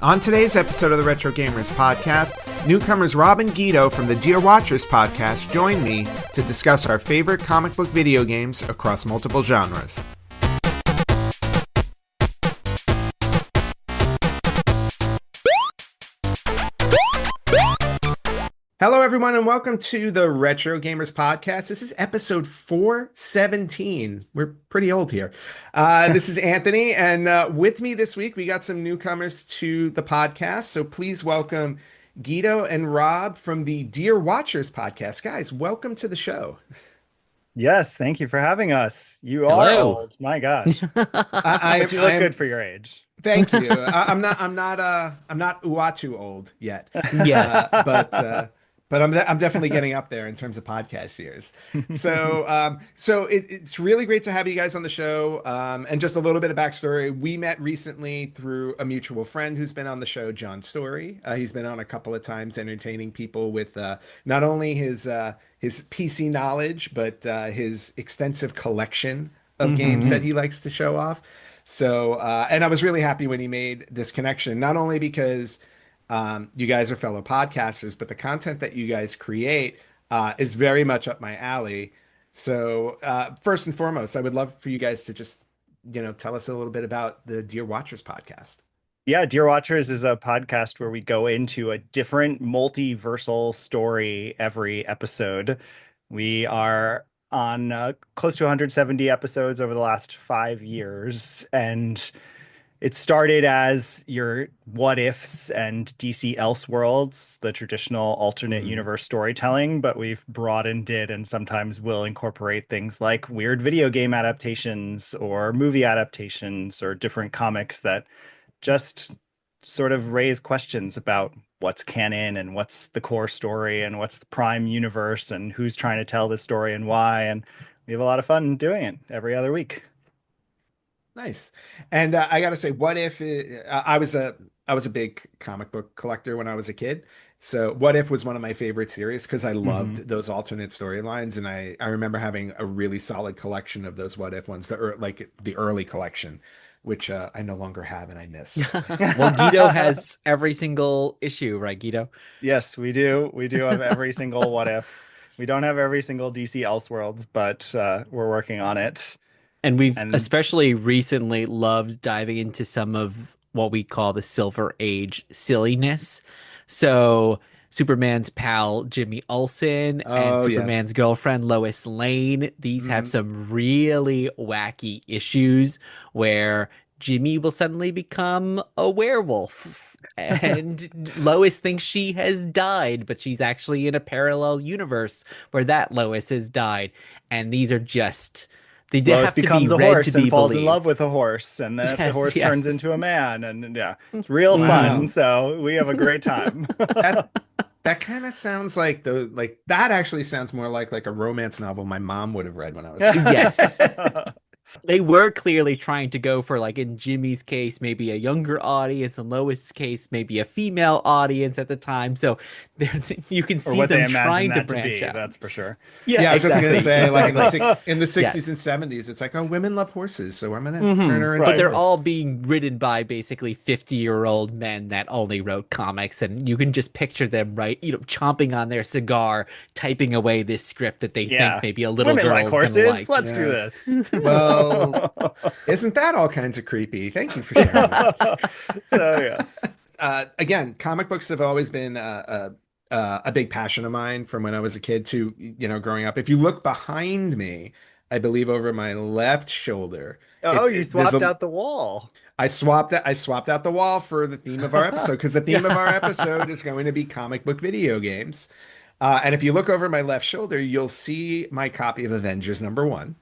On today's episode of the Retro Gamers podcast, newcomers Rob and Guido from the Dear Watchers podcast join me to discuss our favorite comic book video games across multiple genres. Hello, everyone, and welcome to the Retro Gamers podcast. This is episode 417. We're pretty old here. This is Anthony, and with me this week, we got some newcomers to the podcast. So please welcome Guido and Rob from the Dear Watchers podcast. Guys, welcome to the show. Yes, thank you for having us. You are old. My gosh. But you look good for your age. Thank you. I'm not Uatu old yet. Yes. But I'm definitely getting up there in terms of podcast years. So it's really great to have you guys on the show. And just a little bit of backstory. We met recently through a mutual friend who's been on the show, John Story. He's been on a couple of times entertaining people with not only his PC knowledge, but his extensive collection of games that he likes to show off. So, and I was really happy when he made this connection, not only because you guys are fellow podcasters, but the content that you guys create is very much up my alley. So first and foremost, I would love for you guys to just, tell us a little bit about the Dear Watchers podcast. Yeah, Dear Watchers is a podcast where we go into a different multiversal story every episode. We are on close to 170 episodes over the last 5 years, and it started as your what ifs and DC Elseworlds, the traditional alternate universe storytelling, but we've broadened it and sometimes will incorporate things like weird video game adaptations or movie adaptations or different comics that just sort of raise questions about what's canon and what's the core story and what's the prime universe and who's trying to tell this story and why. And we have a lot of fun doing it every other week. Nice. And I got to say, what if I was a big comic book collector when I was a kid. So What If was one of my favorite series because I loved those alternate storylines. And I remember having a really solid collection of those What If ones, like the early collection, which I no longer have and I miss. Well, Guido has every single issue, right, Guido? Yes, we do. We do have every single What If. We don't have every single DC Elseworlds, but we're working on it. And we've especially recently loved diving into some of what we call the Silver Age silliness. So Superman's pal Jimmy Olsen and Superman's girlfriend Lois Lane. These have some really wacky issues where Jimmy will suddenly become a werewolf. And Lois thinks she has died, but she's actually in a parallel universe where that Lois has died. And these are just... Lois becomes a horse and falls in love with a horse, and then the horse turns into a man, and it's real fun. So we have a great time. That kind of sounds like that actually sounds more like a romance novel my mom would have read when I was a kid. Yes. They were clearly trying to go for, like, in Jimmy's case, maybe a younger audience. In Lois' case, maybe a female audience at the time. So you can see them trying to branch out. That's for sure. Yeah, I was just going to say, like in the 60s and 70s, it's like, oh, women love horses, so I'm going to turn her into But they're horse. all being written by basically 50-year-old men that only wrote comics, and you can just picture them, right, chomping on their cigar, typing away this script that they think maybe a little girl is going to like. Let's do this. Well, isn't that all kinds of creepy? Thank you for sharing that. So, yes. Again, comic books have always been a big passion of mine from when I was a kid to, growing up. If you look behind me, I believe over my left shoulder. You swapped out the wall. I swapped out the wall for the theme of our episode because the theme of our episode is going to be comic book video games. And if you look over my left shoulder, you'll see my copy of Avengers #1.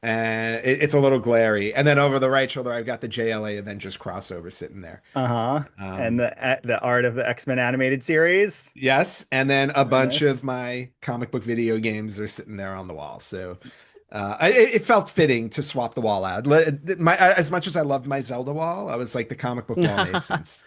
And it's a little glary. And then over the right shoulder, I've got the JLA Avengers crossover sitting there. And the art of the X-Men animated series. Yes. And then a bunch of my comic book video games are sitting there on the wall. So it felt fitting to swap the wall out. As much as I loved my Zelda wall, I was like, the comic book wall made sense.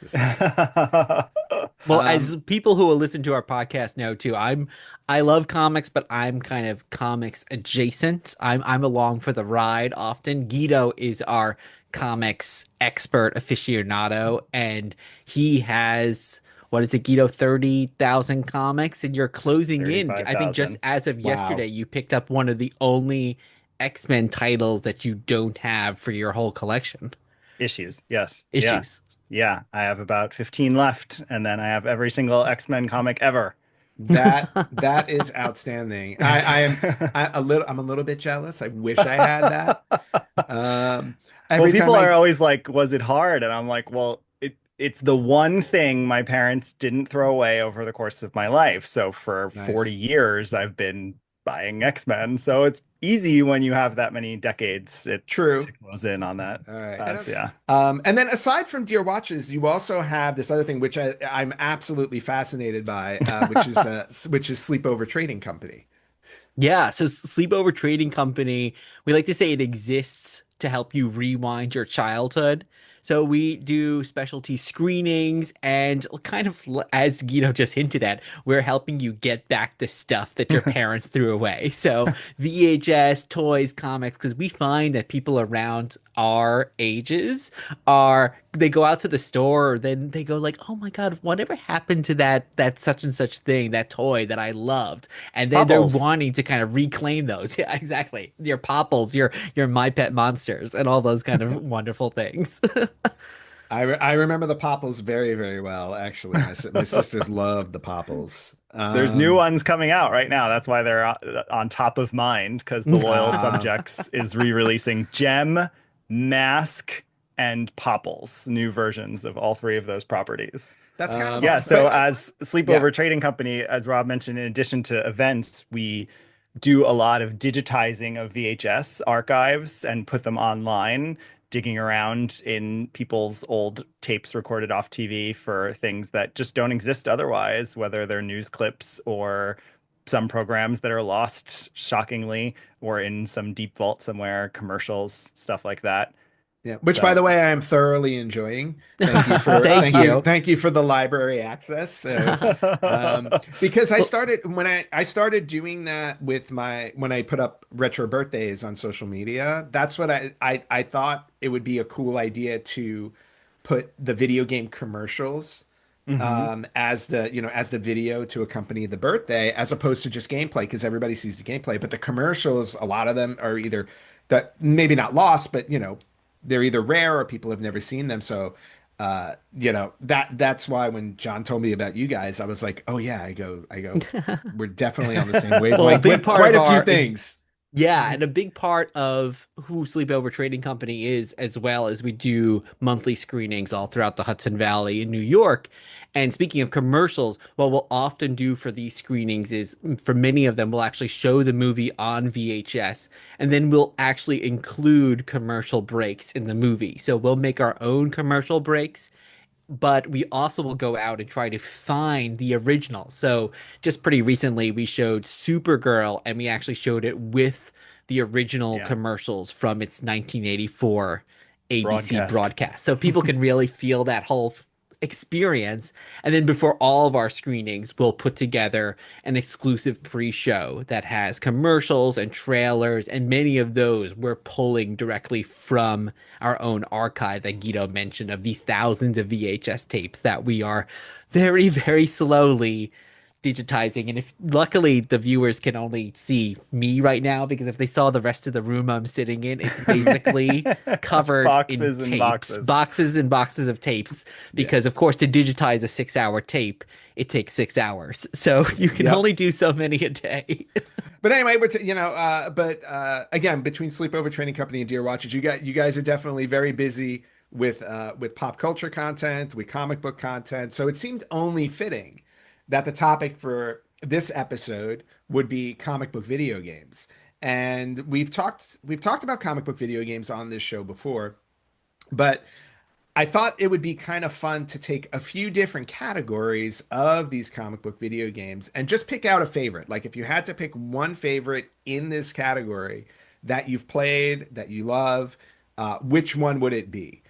Well, as people who will listen to our podcast know too, I love comics, but I'm kind of comics adjacent. I'm along for the ride often. Guido is our comics expert aficionado, and he has what is it, Guido, 30,000 comics, and you're closing in. I think just 35,000 as of yesterday, Wow. you picked up one of the only X-Men titles that you don't have for your whole collection. issues. Yes. Yeah. Issues. Yeah. I have about 15 left, and then I have every single X-Men comic ever. That is outstanding. I'm a little bit jealous. I wish I had that. Um, Well, every people time are I always like, was it hard? And I'm like, well, it's the one thing my parents didn't throw away over the course of my life. So for 40 nice. years, I've been buying X-Men. So it's easy when you have that many decades it True. to close in on that. All right. So yeah. And then aside from Dear Watches, you also have this other thing which I'm absolutely fascinated by, which is Sleepover Trading Company. Yeah, so Sleepover Trading Company, we like to say it exists to help you rewind your childhood. So we do specialty screenings and kind of as Guido just hinted at, we're helping you get back the stuff that your parents threw away. So VHS, toys, comics, because we find that people around our ages are they go out to the store or then they go like, "Oh my God, whatever happened to that such and such thing, that toy that I loved?" And then they're Popples. wanting to kind of reclaim those. Yeah, exactly. Your Popples, your My Pet Monsters, and all those kind of wonderful things. I remember the Popples very, very well, actually. My sisters loved the Popples. There's new ones coming out right now. That's why they're on top of mind because the Loyal Uh, Subjects is re-releasing Gem, Mask, and Popples, new versions of all three of those properties. that's kind of Yeah, awesome. so But as yeah, Sleepover Trading Company, as Rob mentioned, in addition to events, we do a lot of digitizing of VHS archives and put them online, digging around in people's old tapes recorded off TV for things that just don't exist otherwise, whether they're news clips or some programs that are lost shockingly, or in some deep vault somewhere, commercials, stuff like that. yeah. Which, by So, the way, I am thoroughly enjoying. Thank you. Thank you for the library access. So, because I Well, started when I started doing that with my when I put up retro birthdays on social media, that's what I thought it would be a cool idea to put the video game commercials mhm. as the video to accompany the birthday as opposed to just gameplay because everybody sees the gameplay, but the commercials, a lot of them are either that maybe not lost, but they're either rare or people have never seen them. So that's why when John told me about you guys, I was like, oh yeah, I go, we're definitely on the same well, a wavelength big with part quite of a few our ex things. Yeah, and a big part of who Sleepover Trading Company is, as well as we do monthly screenings all throughout the Hudson Valley in New York. And speaking of commercials, what we'll often do for these screenings is, for many of them, we'll actually show the movie on VHS, and then we'll actually include commercial breaks in the movie. So we'll make our own commercial breaks, but we also will go out and try to find the original. So just pretty recently, we showed Supergirl, and we actually showed it with the original Yeah, commercials from its 1984 ABC broadcast. broadcast. So people can really feel that whole experience. And then before all of our screenings, we'll put together an exclusive pre-show that has commercials and trailers, and many of those we're pulling directly from our own archive that Guido mentioned of these thousands of VHS tapes that we are very, very slowly digitizing. And if luckily the viewers can only see me right now, because if they saw the rest of the room I'm sitting in, it's basically covered in Boxes and tapes, boxes. boxes and boxes of tapes. Yeah. Because of course, to digitize a 6 hour tape, it takes 6 hours. So you can Yep. only do so many a day. But anyway, again, between Sleepover Training Company and Dear Watches, you guys are definitely very busy with pop culture content, with comic book content. So it seemed only fitting that the topic for this episode would be comic book video games. And we've talked about comic book video games on this show before, but I thought it would be kind of fun to take a few different categories of these comic book video games and just pick out a favorite. Like if you had to pick one favorite in this category that you've played, that you love, which one would it be?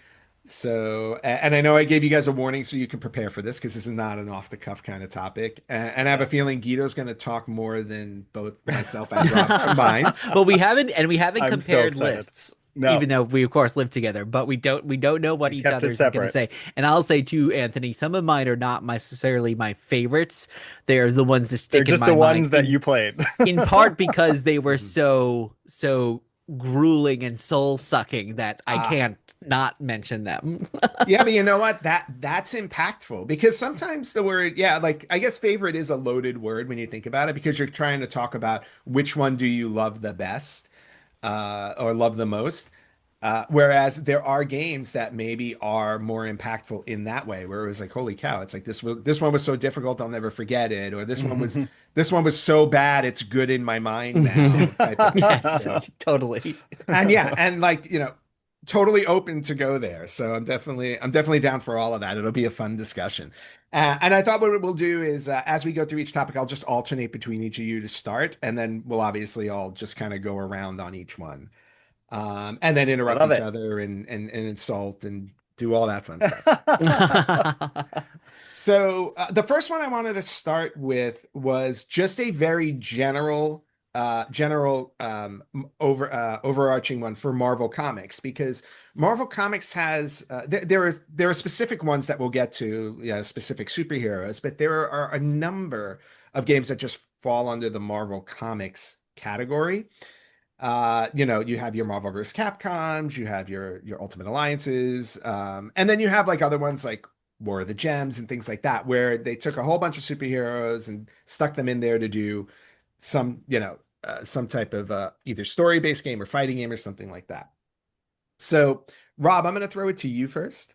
And I know I gave you guys a warning so you can prepare for this because this is not an off the cuff kind of topic. And I have a Yes. fedon't Guido's going to talk more than both myself and Rob combined. Well, we haven't I'm so compared excited. lists, No, even though we of course live together, but we don't know what we each kept it other's is gonna separate. say. And I'll say too, Anthony, some of mine are not necessarily my favorites. They're the ones that They're stick in just my the mind ones that you played. in part because they were Mhm. so grueling and soul sucking that I Ah, can't not mention them. yeah, but you know what? That's impactful because sometimes the word, yeah, like I guess favorite is a loaded word when you think about it because you're trying to talk about which one do you love the best, or love the most. Whereas there are games that maybe are more impactful in that way, where it was like, holy cow, it's like this one was so difficult I'll never forget it, or this one was so bad it's good in my mind now, type of thing. Yes, So, totally. and yeah, and like, totally open to go there. So I'm definitely down for all of that. It'll be a fun discussion. And I thought what we'll do is, as we go through each topic, I'll just alternate between each of you to start, and then we'll obviously all just kind of go around on each one, and then I interrupt love each it. other and insult and do all that fun stuff. So the first one I wanted to start with was just a very general overarching one for Marvel Comics because Marvel Comics has there are specific ones that we'll get to, specific superheroes, but there are a number of games that just fall under the Marvel Comics category. You have your Marvel vs. Capcoms, you have your Ultimate Alliances, and then you have like other ones like War of the Gems and things like that, where they took a whole bunch of superheroes and stuck them in there to do some type of either story-based game or fighting game or something like that. So, Rob, I'm going to throw it to you first.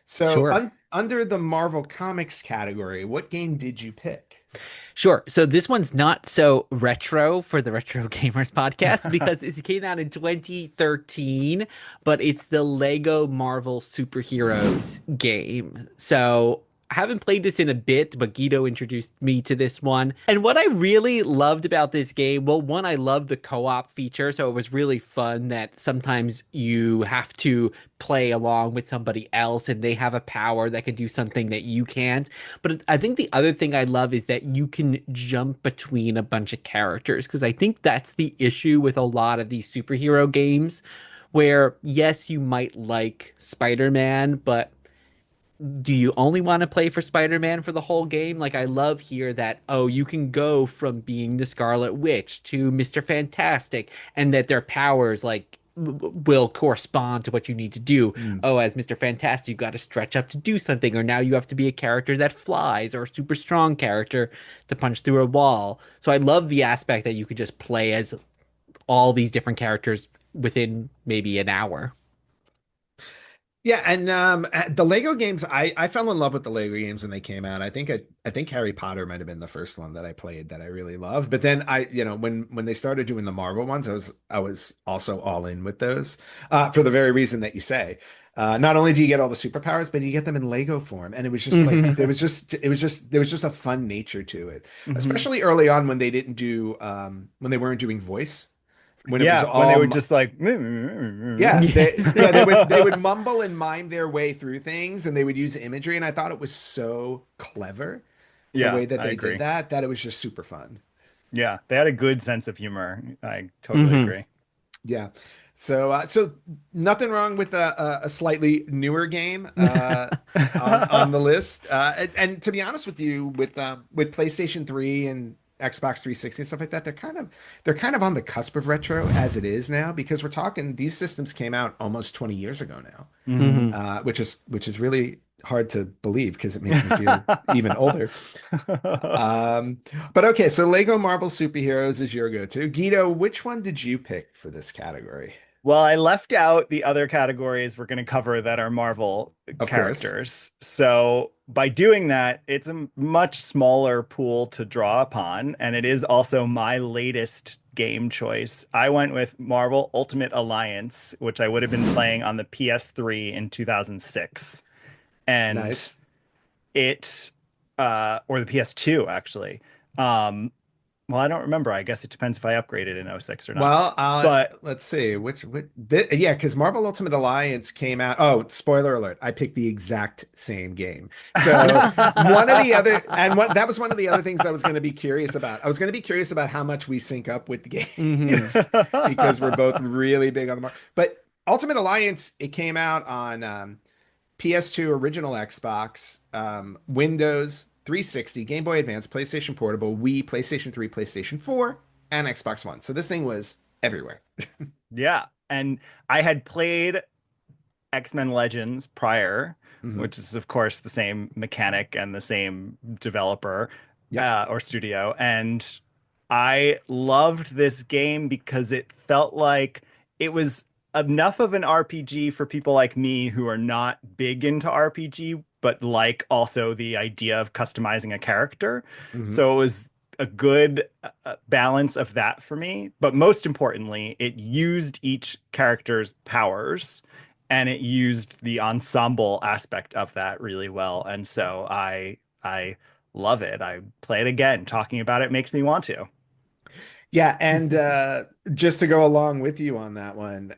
So, Sure. under the Marvel Comics category, what game did you pick? Sure. So this one's not so retro for the Retro Gamers podcast because it came out in 2013, but it's the Lego Marvel Superheroes game. So I haven't played this in a bit, but Guido introduced me to this one. And what I really loved about this game, well, one, I loved the co-op feature. So it was really fun that sometimes you have to play along with somebody else and they have a power that can do something that you can't. But I think the other thing I love is that you can jump between a bunch of characters because I think that's the issue with a lot of these superhero games where, yes, you might like Spider-Man, but do you only want to play for Spider-Man for the whole game? Like, I love here that, oh, you can go from being the Scarlet Witch to Mr. Fantastic, and that their powers, like, will correspond to what you need to do. Hmm. Oh, as Mr. Fantastic, you got to stretch up to do something, or now you have to be a character that flies, or a super strong character to punch through a wall. So I love the aspect that you could just play as all these different characters within maybe an hour. Yeah, and the Lego games, I fell in love with the Lego games when they came out. I think Harry Potter might have been the first one that I played that I really loved. But then when they started doing the Marvel ones, I was also all in with those, for the very reason that you say. Not only do you get all the superpowers, but you get them in Lego form, and it was just like there was just a fun nature to it, Mhm. especially early on when they didn't do when they weren't doing voice, when it was Yeah, when they all. would just like, Yeah, they Yes. yeah they would mumble and mime their way through things, and they would use imagery, and I thought it was so clever the yeah, way that I they did agree. that it was just super fun. Yeah, they had a good sense of humor. I totally hmm agree. Yeah. So nothing wrong with a slightly newer game on the list. And to be honest with you, with PlayStation 3 and Xbox 360 and stuff like that, they're kind of on the cusp of retro as it is now because we're talking these systems came out almost 20 years ago now. Mhm. hmm Which is really hard to believe because it makes me feel even older. Um, but okay, so Lego Marvel Superheroes is your go-to. Guido, which one did you pick for this category? Well, I left out the other categories we're going to cover that are Marvel Of course. characters. So by doing that, it's a much smaller pool to draw upon, and it is also my latest game choice. I went with Marvel Ultimate Alliance, which I would have been playing on the PS3 in 2006. And Nice. it or the PS2 actually. Um Well, I don't remember. I guess it depends if I upgraded in '06 or not. Well, But let's see yeah, because Marvel Ultimate Alliance came out. Oh, spoiler alert! I picked the exact same game. So one of the other, and what that was one of the other things I was going to be curious about. I was going to be curious about how much we sync up with the Hmm. games because we're both really big on the Marvel. But Ultimate Alliance, it came out on PS2, original Xbox, Windows 360, Game Boy Advance, PlayStation Portable, Wii, PlayStation 3, PlayStation 4, and Xbox One. So this thing was everywhere. yeah, and I had played X-Men Legends prior, Hmm. which is of course the same mechanic and the same developer Yep. or studio, and I loved this game because it felt like it was enough of an RPG for people like me who are not big into RPG, but like also the idea of customizing a character. Hmm. So it was a good balance of that for me. But most importantly, it used each character's powers and it used the ensemble aspect of that really well. And so I love it. I play it again. Talking about it makes me want to. Yeah, and just to go along with you on that one,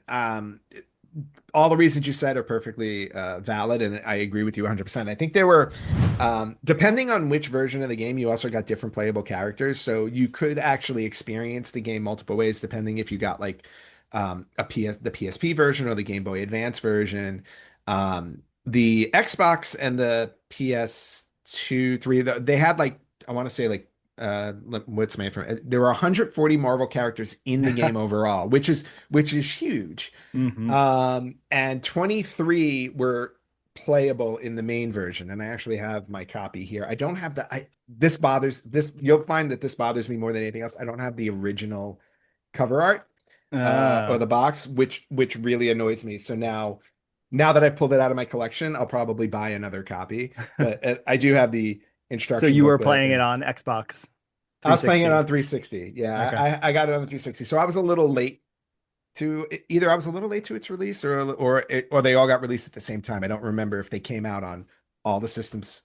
all the reasons you said are perfectly valid, and I agree with you 100%. I think there were, depending on which version of the game, you also got different playable characters. So you could actually experience the game multiple ways, depending if you got like the PSP version or the Game Boy Advance version. The Xbox and the PS2, 3, they had like, I want to say like, what's made from there were 140 Marvel characters in the game overall, which is huge. Hmm. And 23 were playable in the main version. And I actually have my copy here. I don't have you'll find that this bothers me more than anything else. I don't have the original cover art or Uh, the box, which really annoys me. So now that I've pulled it out of my collection, I'll probably buy another copy. But I do have the so instruction you were booklet playing it and on Xbox I was playing it 360. on 360. Yeah, Okay. I got it on the 360. So I was a little late to either I was a little late to its release or they all got released at the same time. I don't remember if they came out on all the systems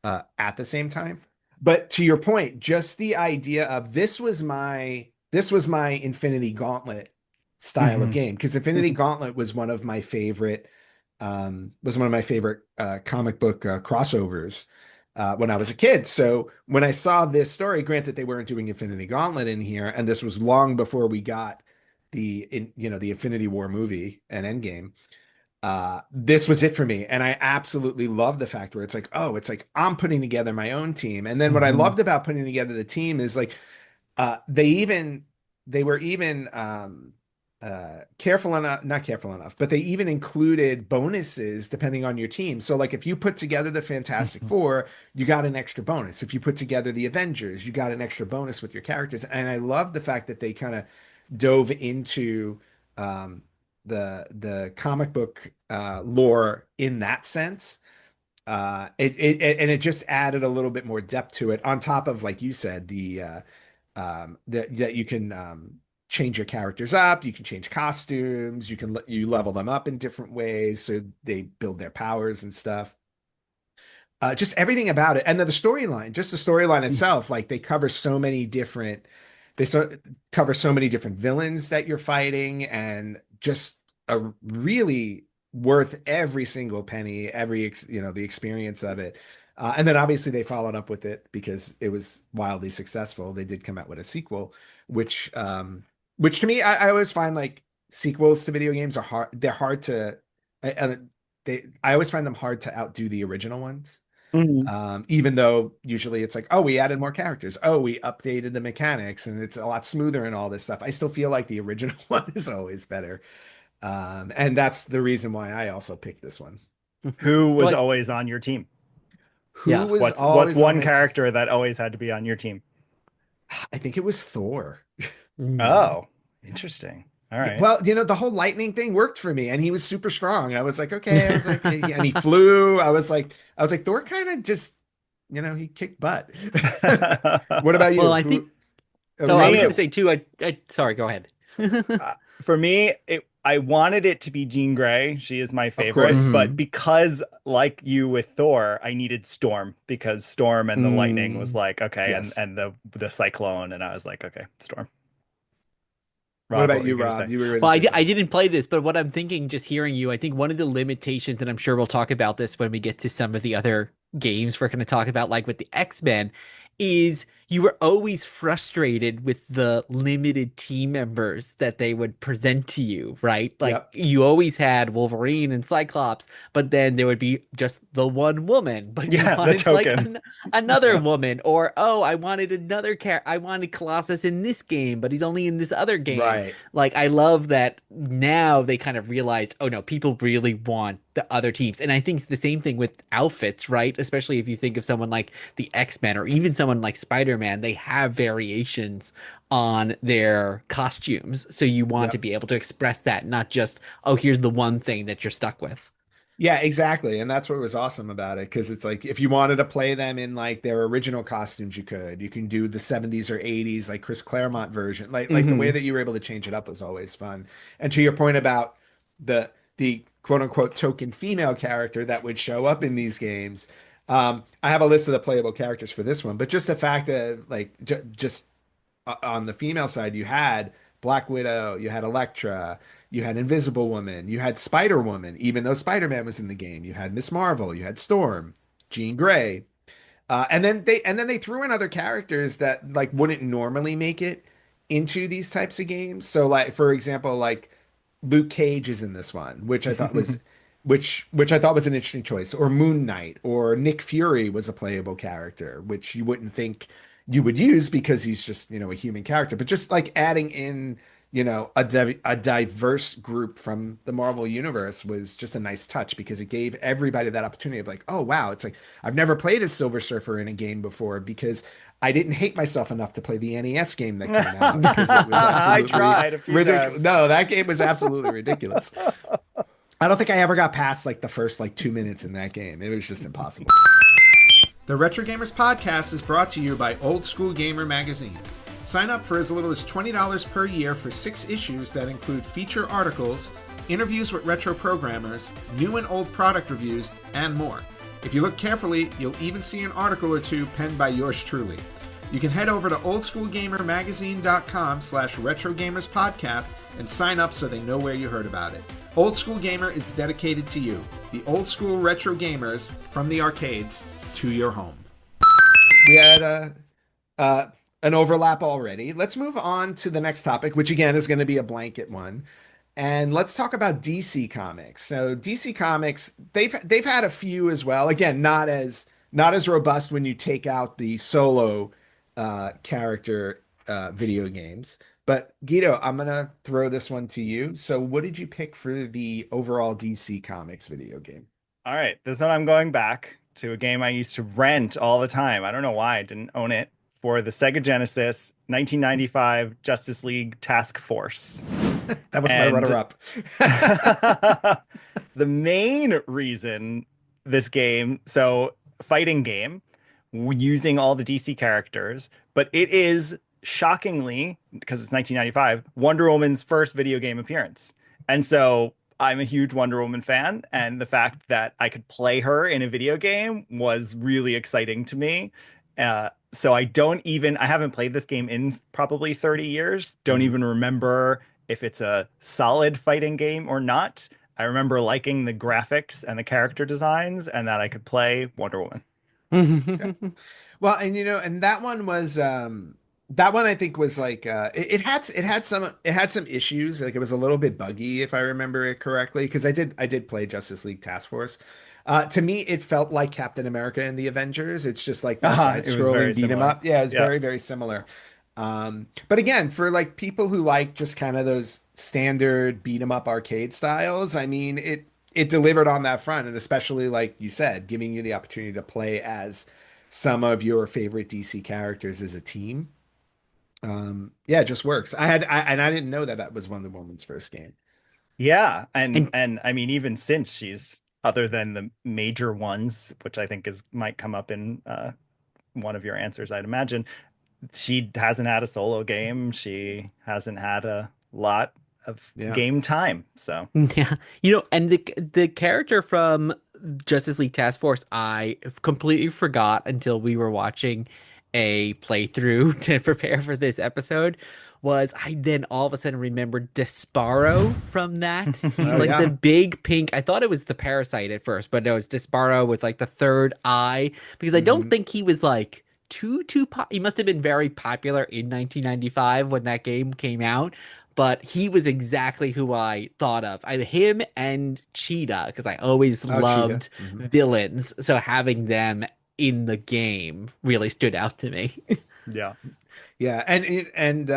at the same time. But to your point, just the idea of this was my Infinity Gauntlet style of Hmm. game because Infinity Gauntlet was one of my favorite comic book crossovers when I was a kid. So when I saw this story, granted they weren't doing Infinity Gauntlet in here, and this was long before we got the Infinity War movie and Endgame. This was it for me, and I absolutely love the fact where it's like I'm putting together my own team, and then what I Hmm. loved about putting together the team is like they were even careful enough, not careful enough, but they even included bonuses depending on your team. So like if you put together the Fantastic Hmm. Four, you got an extra bonus. If you put together the Avengers, you got an extra bonus with your characters. And I love the fact that they kind of dove into um, the comic book lore in that sense. And it just added a little bit more depth to it on top of, like you said, that you can change your characters up, you can change costumes, you level them up in different ways so they build their powers and stuff. Just everything about it, and then just the storyline itself, like they cover so many different villains that you're fighting, and just a really worth every single penny, the experience of it. And then obviously they followed up with it because it was wildly successful. They did come out with a sequel, which which to me, I always find like sequels to video games are hard. They're hard to, I always find them hard to outdo the original ones. Hmm. Even though usually it's like, oh, we added more characters. Oh, we updated the mechanics and it's a lot smoother and all this stuff. I still feel like the original one is always better. And that's the reason why I also picked this one. Who was But always on your team? Who yeah. was What's always on one my team? character that always had to be on your team? I think it was Thor. Mm. Oh, interesting. All Yeah, right. well, the whole lightning thing worked for me, and he was super strong. I was like, okay. I was like, and he flew. I was like, Thor kind of just, he kicked butt. What about Well, you? I think. Who? For Oh, I me, was going it to say too. Sorry. Go ahead. uh, for me, I wanted it to be Jean Grey. She is my Of favorite, course. but Hmm. because like you with Thor, I needed Storm because Storm and the lightning was Mm. like okay, and Yes. the cyclone, and I was like okay, Storm. What Rob, what about were you you, gonna Rob? say? You were going to Well, say I something. didn't play this, but what I'm thinking, just hearing you, I think one of the limitations, and I'm sure we'll talk about this when we get to some of the other games we're going to talk about, like with the X-Men, is you were always frustrated with the limited team members that they would present to you, right? Like Yep. you always had Wolverine and Cyclops, but then there would be just the one woman, but you Yeah, the wanted like token. another Yep. woman, or oh, I wanted another I wanted Colossus in this game, but he's only in this other game. Right. Like I love that now they kind of realized, oh no, people really want the other teams. And I think it's the same thing with outfits, right? Especially if you think of someone like the X-Men or even someone like Spider-Man, they have variations on their costumes. So you want to Yep. be able to express that, not just, oh, here's the one thing that you're stuck with. Yeah, exactly. And that's what was awesome about it. Because it's like if you wanted to play them in like their original costumes, you could. You can do the 70s or 80s, like Chris Claremont version. Like the way Hmm. that you were able to change it up was always fun. And to your point about the quote unquote token female character that would show up in these games, I have a list of the playable characters for this one, but just the fact of like just on the female side, you had Black Widow, you had Elektra, you had Invisible Woman, you had Spider Woman, even though Spider-Man was in the game. You had Miss Marvel, you had Storm, Jean Grey. And then they threw in other characters that like wouldn't normally make it into these types of games. So like for example, like Luke Cage is in this one, which I thought was an interesting choice. Or Moon Knight or Nick Fury was a playable character, which you wouldn't think you would use because he's just, a human character. But just like adding in, a diverse group from the Marvel universe was just a nice touch because it gave everybody that opportunity of like, oh wow, it's like I've never played as Silver Surfer in a game before because I didn't hate myself enough to play the NES game that came out because it was I absolutely tried a few ridiculous. times. No, that game was absolutely ridiculous. I don't think I ever got past like the first like 2 minutes in that game. It was just impossible. The Retro Gamers Podcast is brought to you by Old School Gamer Magazine. Sign up for as little as $20 per year for 6 issues that include feature articles, interviews with retro programmers, new and old product reviews, and more. If you look carefully, you'll even see an article or two penned by yours truly. You can head over to oldschoolgamermagazine.com/retrogamerspodcast and sign up so they know where you heard about it. Old School Gamer is dedicated to you, the old school retro gamers from the arcades to your home. We had uh, an overlap already. Let's move on to the next topic, which again is going to be a blanket one. And let's talk about DC Comics. So DC Comics, they've had a few as well. Again, not as robust when you take out the solo character video games. But Guido, I'm gonna throw this one to you. So, what did you pick for the overall DC Comics video game? All right, this one I'm going back to a game I used to rent all the time. I don't know why I didn't own it for the Sega Genesis 1995 Justice League Task Force. That was my And runner-up. the main reason this game, so fighting game, using all the DC characters, but it is shockingly, because it's 1995, Wonder Woman's first video game appearance. And so I'm a huge Wonder Woman fan, and the fact that I could play her in a video game was really exciting to me. So I haven't played this game in probably 30 years. Don't Mhm. even remember if it's a solid fighting game or not. I remember liking the graphics and the character designs and that I could play Wonder Woman. Yeah. Well, and and that one I think was like it had some issues. Like it was a little bit buggy if I remember it correctly, because I did play Justice League Task Force. To me, it felt like Captain America and the Avengers. It's just like that It was side-scrolling very beat 'em similar. up. Yeah, it's Yeah. very, very similar. But again, for like people who like just kind of those standard beat 'em up arcade styles, I mean, it delivered on that front, and especially like you said, giving you the opportunity to play as some of your favorite DC characters as a team. Yeah, it just works. And I didn't know that that was Wonder Woman's first game. Yeah, and And and I mean even since she's other than the major ones, which I think is might come up in one of your answers, I'd imagine, she hasn't had a solo game. She hasn't had a lot of Yeah. game time. So Yeah, and the character from Justice League Task Force, I completely forgot until we were watching a playthrough to prepare for this episode. Was I then all of a sudden remembered Desparo from that? He's Oh like the yeah. big pink. I thought it was the Parasite at first, but no, it's Desparo with like the third eye. Because I don't Hmm. think he was like too he must have been very popular in 1995 when that game came out, but he was exactly who I thought of. Him and Cheetah, because I always Oh, Cheetah. loved Hmm. villains. So having them in the game really stood out to me. yeah. Yeah, and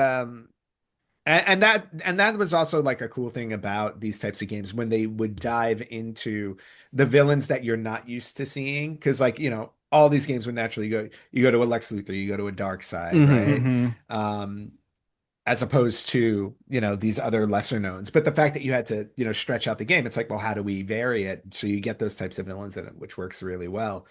that was also like a cool thing about these types of games when they would dive into the villains that you're not used to seeing. Because like, all these games would naturally you go to a Lex Luthor, you go to a Dark Side, Hmm. right? Hmm. Um, as opposed to, these other lesser knowns. But the fact that you had to, stretch out the game, it's like, well, how do we vary it? So you get those types of villains in it, which works really well.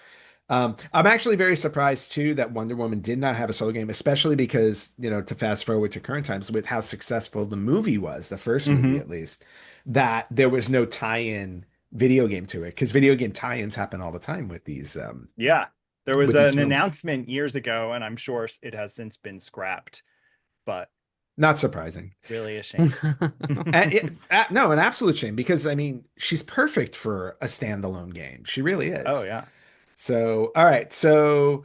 I'm actually very surprised too that Wonder Woman did not have a solo game, especially because, to fast forward to current times with how successful the movie was, the first movie Hmm. at least, that there was no tie-in video game to it. Because video game tie-ins happen all the time Yeah. There was with these an films. announcement years ago, and I'm sure it has since been scrapped, but Not surprising. really a shame. No, an absolute shame because I mean, she's perfect for a standalone game. She really Oh is. yeah. So, all right. So,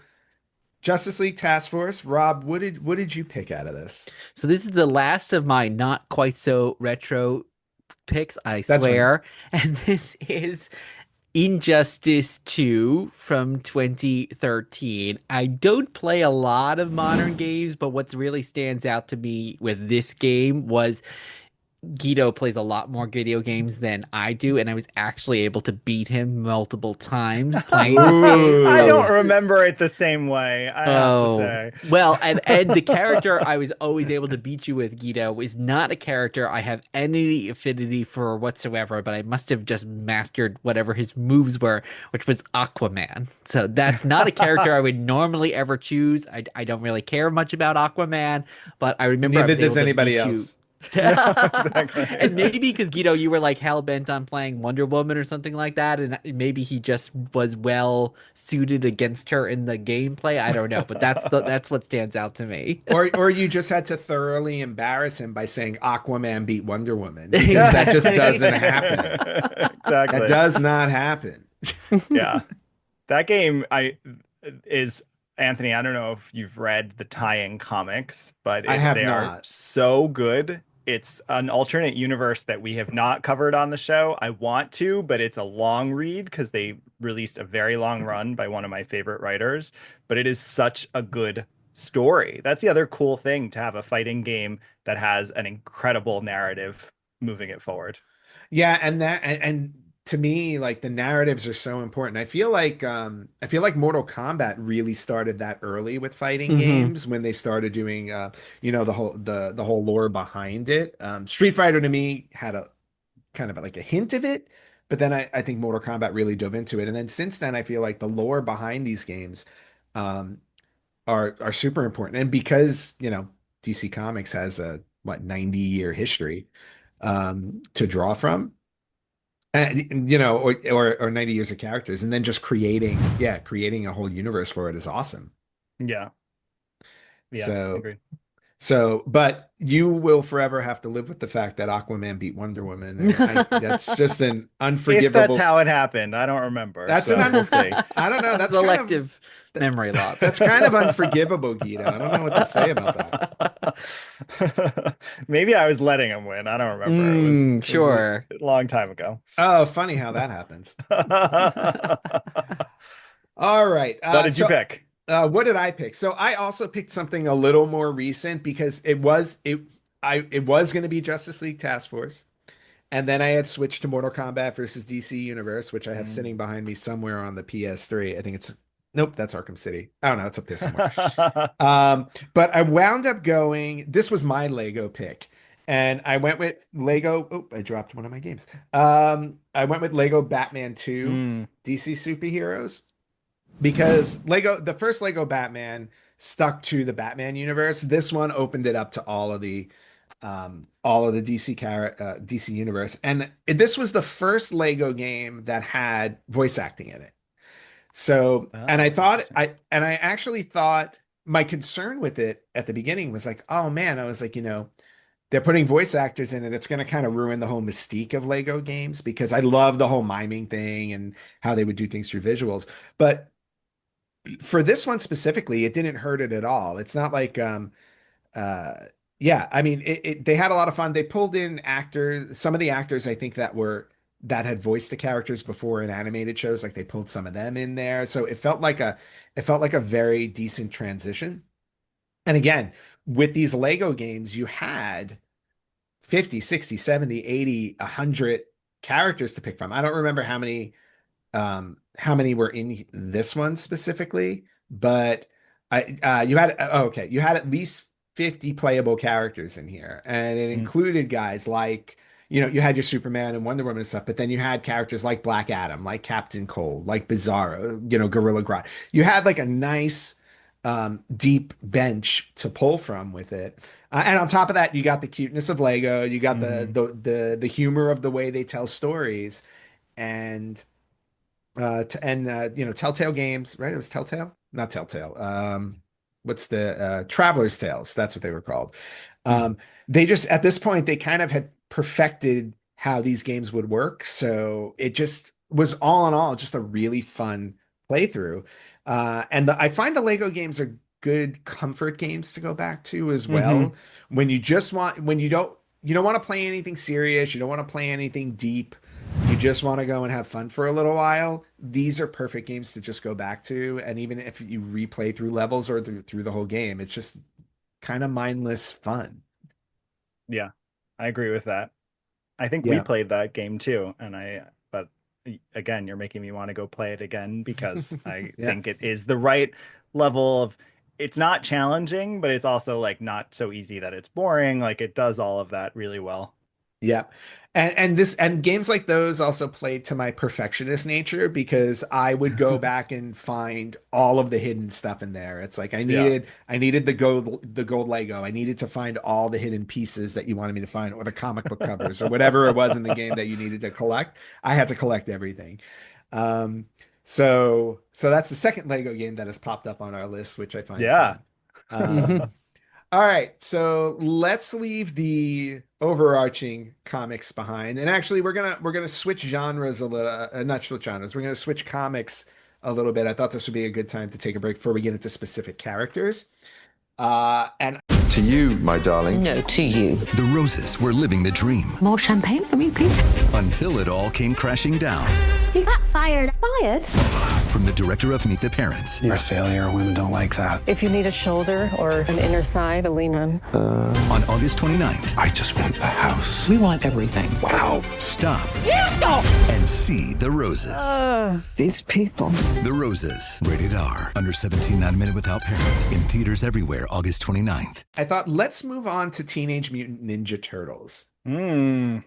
Justice League Task Force, Rob, what did you pick out of this? So this is the last of my not quite so retro picks, I That's fine. swear. And this is Injustice 2 from 2013. I don't play a lot of modern games, but what really stands out to me with this game was Guido plays a lot more video games than I do, and I was actually able to beat him multiple times playing this game. I So don't this Ooh. is remember it the same way, I have to Oh, say. well, and the character I was always able to beat you with, Guido, is not a character I have any affinity for whatsoever, but I must have just mastered whatever his moves were, which was Aquaman. So that's not a character I would normally ever choose. I don't really care much about Aquaman, but I remember I Neither was does able to anybody beat you. else. No, exactly. And maybe because Guido, you were like hell bent on playing Wonder Woman or something like that, and maybe he just was well suited against her in the gameplay. I don't know, but that's what stands out to me. Or you just had to thoroughly embarrass him by saying Aquaman beat Wonder Woman because that just doesn't happen. That Exactly. does not happen. Yeah. That game I is Anthony, I don't know if you've read the tie-in comics, but I have they are not. so good. It's an alternate universe that we have not covered on the show. I want to, but it's a long read because they released a very long run by one of my favorite writers. But it is such a good story. That's the other cool thing to have a fighting game that has an incredible narrative moving it forward. Yeah, and to me, like the narratives are so important. I feel like Mortal Kombat really started that early with fighting Hmm. games when they started doing the whole lore behind it. Street Fighter to me had a kind of like a hint of it, but then I think Mortal Kombat really dove into it. And then since then I feel like the lore behind these games um are super important. And because, DC Comics has a 90-year history to draw from. And, or 90 years of characters, and then just creating a whole universe for it is awesome. Yeah. Yeah, So, agreed. but you will forever have to live with the fact that Aquaman beat Wonder Woman, and that's just an If that's unforgivable. how it happened, I don't remember, That's an so we'll un. see. I don't know. Selective That, memory loss. that's kind of unforgivable, Guido. I don't know what to say about that. Maybe I was letting him win. I don't remember. It was a Sure. long time ago. Oh, funny how that happens. All right. What did you pick? What did I pick? So I also picked something a little more recent because it was going to be Justice League Task Force, and then I had switched to Mortal Kombat versus DC Universe, which I have Mm. sitting behind me somewhere on the PS3. I think it's nope, that's Arkham City. I don't know, it's up there somewhere. But I wound up going. This was my Lego pick, and I went with Lego. Oh, I dropped one of my games. I went with Lego Batman 2 Mm. DC Superheroes because the first Lego Batman stuck to the Batman universe. This one opened it up to all of the all of the DC universe. And this was the first Lego game that had voice acting in it. So, and I Oh, thought interesting. I actually thought my concern with it at the beginning was like, oh man, I was like, they're putting voice actors in it. It's going to kind of ruin the whole mystique of Lego games because I love the whole miming thing and how they would do things through visuals. But for this one specifically, it didn't hurt it at all. It's not like uh yeah, I mean they had a lot of fun. They pulled in actors, some of the actors I think that had voiced the characters before in animated shows, like they pulled some of them in there. So it felt like a very decent transition. And again, with these Lego games, you had 50, 60, 70, 80, 100 characters to pick from. I don't remember how many were in this one specifically, but you had okay, you had at least 50 playable characters in here, and it Mm. included guys like you had your Superman and Wonder Woman and stuff, but then you had characters like Black Adam, like Captain Cold, like Bizarro, Gorilla Grodd. You had like a nice deep bench to pull from with it. And on top of that, you got the cuteness of Lego, you got Hmm. the humor of the way they tell stories, and Telltale Games, right? It was Telltale, not Telltale. What's the Traveler's Tales? That's what they were called. Hmm. Um, they just at this point they kind of had perfected how these games would work, so it just was all in all just a really fun playthrough. I find the Lego games are good comfort games to go back to as Hmm. well when you don't want to play anything serious, you don't want to play anything deep. You just want to go and have fun for a little while. These are perfect games to just go back to. And even if you replay through levels or through the whole game, it's just kind of mindless fun. Yeah, I agree with that. I think we Yeah. played that game too, but again, you're making me want to go play it again because I Yeah. think it is the right level of, it's not challenging, but it's also like not so easy that it's boring. Like it does all of that really well. Yeah. And games like those also played to my perfectionist nature because I would go back and find all of the hidden stuff in there. It's like Yeah. I needed the gold Lego. I needed to find all the hidden pieces that you wanted me to find or the comic book covers or whatever it was in the game that you needed to collect. I had to collect everything. Um so that's the second Lego game that has popped up on our list, which I find Yeah. fun. Um all right, so let's leave the overarching comics behind, and actually, we're gonna switch genres a little, not switch genres. We're gonna switch comics a little bit. I thought this would be a good time to take a break before we get into specific characters. And To you, my darling. No, to you. The Roses were living the dream More champagne for me, please. until it all came crashing down. He got fired. Fired? From the director of Meet the Parents You're a failure. Women don't like that. If you need a shoulder or an inner thigh to lean on. on August 29th. I just want the house. We want everything. Wow. Stop You stop! and see The Roses. These people. The Roses, rated R, under 17, not admitted without parent. In theaters everywhere, August 29th. I thought let's move on to Teenage Mutant Ninja Turtles Mm.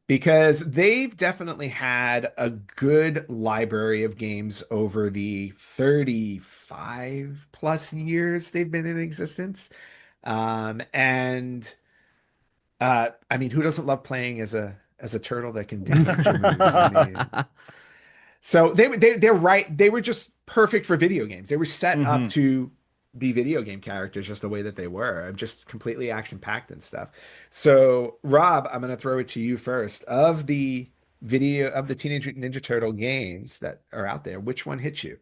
because they've definitely had a good library of games over the 35 plus years they've been in existence. And I mean, who doesn't love playing as a turtle that can do ninja moves? I mean, so they're right. They were just perfect for video games. They were set up Hmm. to be video game characters just the way that they were, just completely action packed and stuff. So, Rob, I'm going to throw it to you first. Of the Teenage Mutant Ninja Turtle games that are out there, which one hits you?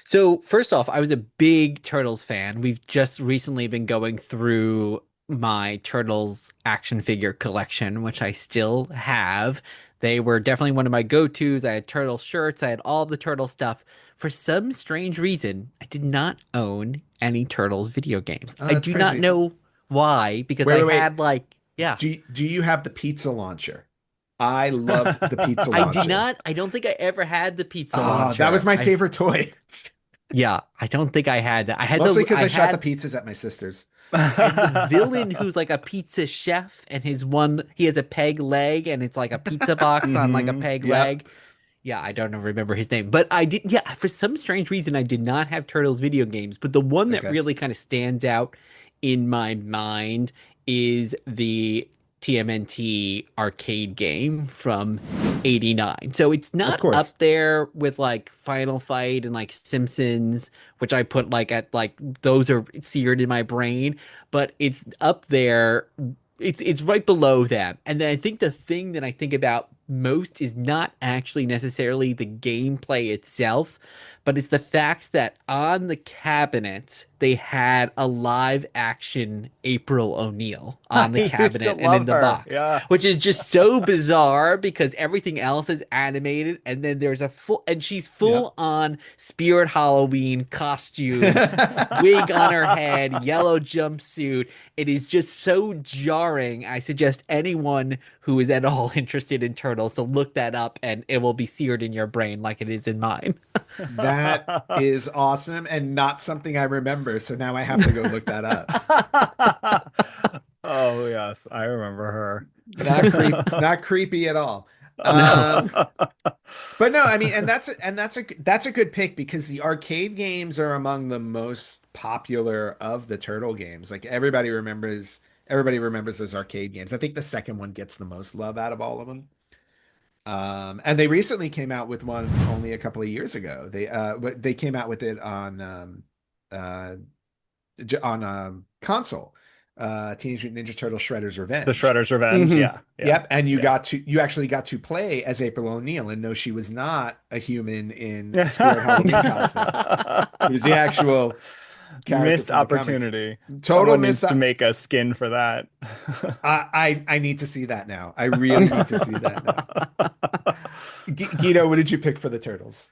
So first off, I was a big Turtles fan. We've just recently been going through my Turtles action figure collection, which I still have. They were definitely one of my go-tos. I had Turtle shirts, I had all the Turtle stuff. For some strange reason, I did not own any Turtles video games. Oh, I that's do not crazy. know why, because Wait, I wait, wait. had like, yeah. Do you have the pizza launcher? I loved the pizza I did launcher. not, I don't think I ever had the pizza Oh, that was launcher. my favorite toy. Yeah, I don't think I had that. Mostly because I I shot the had pizzas at my sister's. and the villain who's like a pizza chef and he has a peg leg and it's like a pizza box on like a Hmm. peg Yep. leg. Yeah, I don't remember his name, but I did. Yeah, for some strange reason, I did not have Turtles video games, but the one that Okay. really kind of stands out in my mind is the TMNT arcade game from '89. So it's Of not course. up there with like Final Fight and like Simpsons, which I put like at like those are seared in my brain, but it's up there. It's right below them. And then I think the thing that I think about most is not actually necessarily the gameplay itself, but it's the fact that on the cabinet they had a live action April O'Neil on the I used to cabinet and in love the her. box, Yeah. which is just so bizarre because everything else is animated, and then there's a full and she's Yep. full on Spirit Halloween costume, wig on her head, yellow jumpsuit. It is just so jarring. I suggest anyone who is at all interested in turtles to look that up, and it will be seared in your brain like it is in mine. That is awesome and not something I remember. So now I have to go look that up. Oh yes, I remember her. Not creepy at all. No. But no, I mean, that's a good pick because the arcade games are among the most popular of the turtle games. Like everybody remembers those arcade games. I think the second one gets the most love out of all of them. And they recently came out with one only a couple of years ago. They came out with it uh on console. Teenage Mutant Ninja Turtle Shredder's The Revenge. Shredder's Revenge. Mhm. Yeah. Yeah. Yep, and Yeah. you actually got to play as April O'Neil, and no, she was not a human in a Spirit Halloween costume. It was the actual character Missed from the comics. Opportunity. Total Someone missed needs to up. make a skin for that. I need to see that now. I really need to see that now. Guido, what did you pick for the Turtles?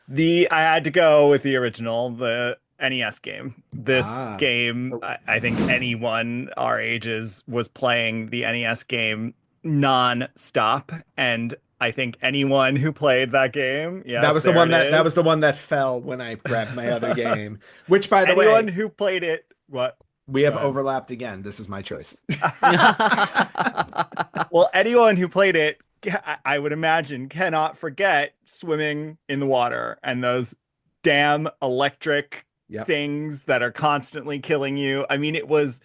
I had to go with the original, the NES game. This Ah, game, I think anyone our ages was playing the NES game non-stop, and I think anyone who played that game, that yes, was the there one it that was is. the one that fell when I grabbed my other game. Which, by the Anyone way, who played it, what? we have Go ahead. overlapped again. This is my choice. Well, anyone who played it, I would imagine, cannot forget swimming in the water and those damn electric Yep. things that are constantly killing you. I mean, it was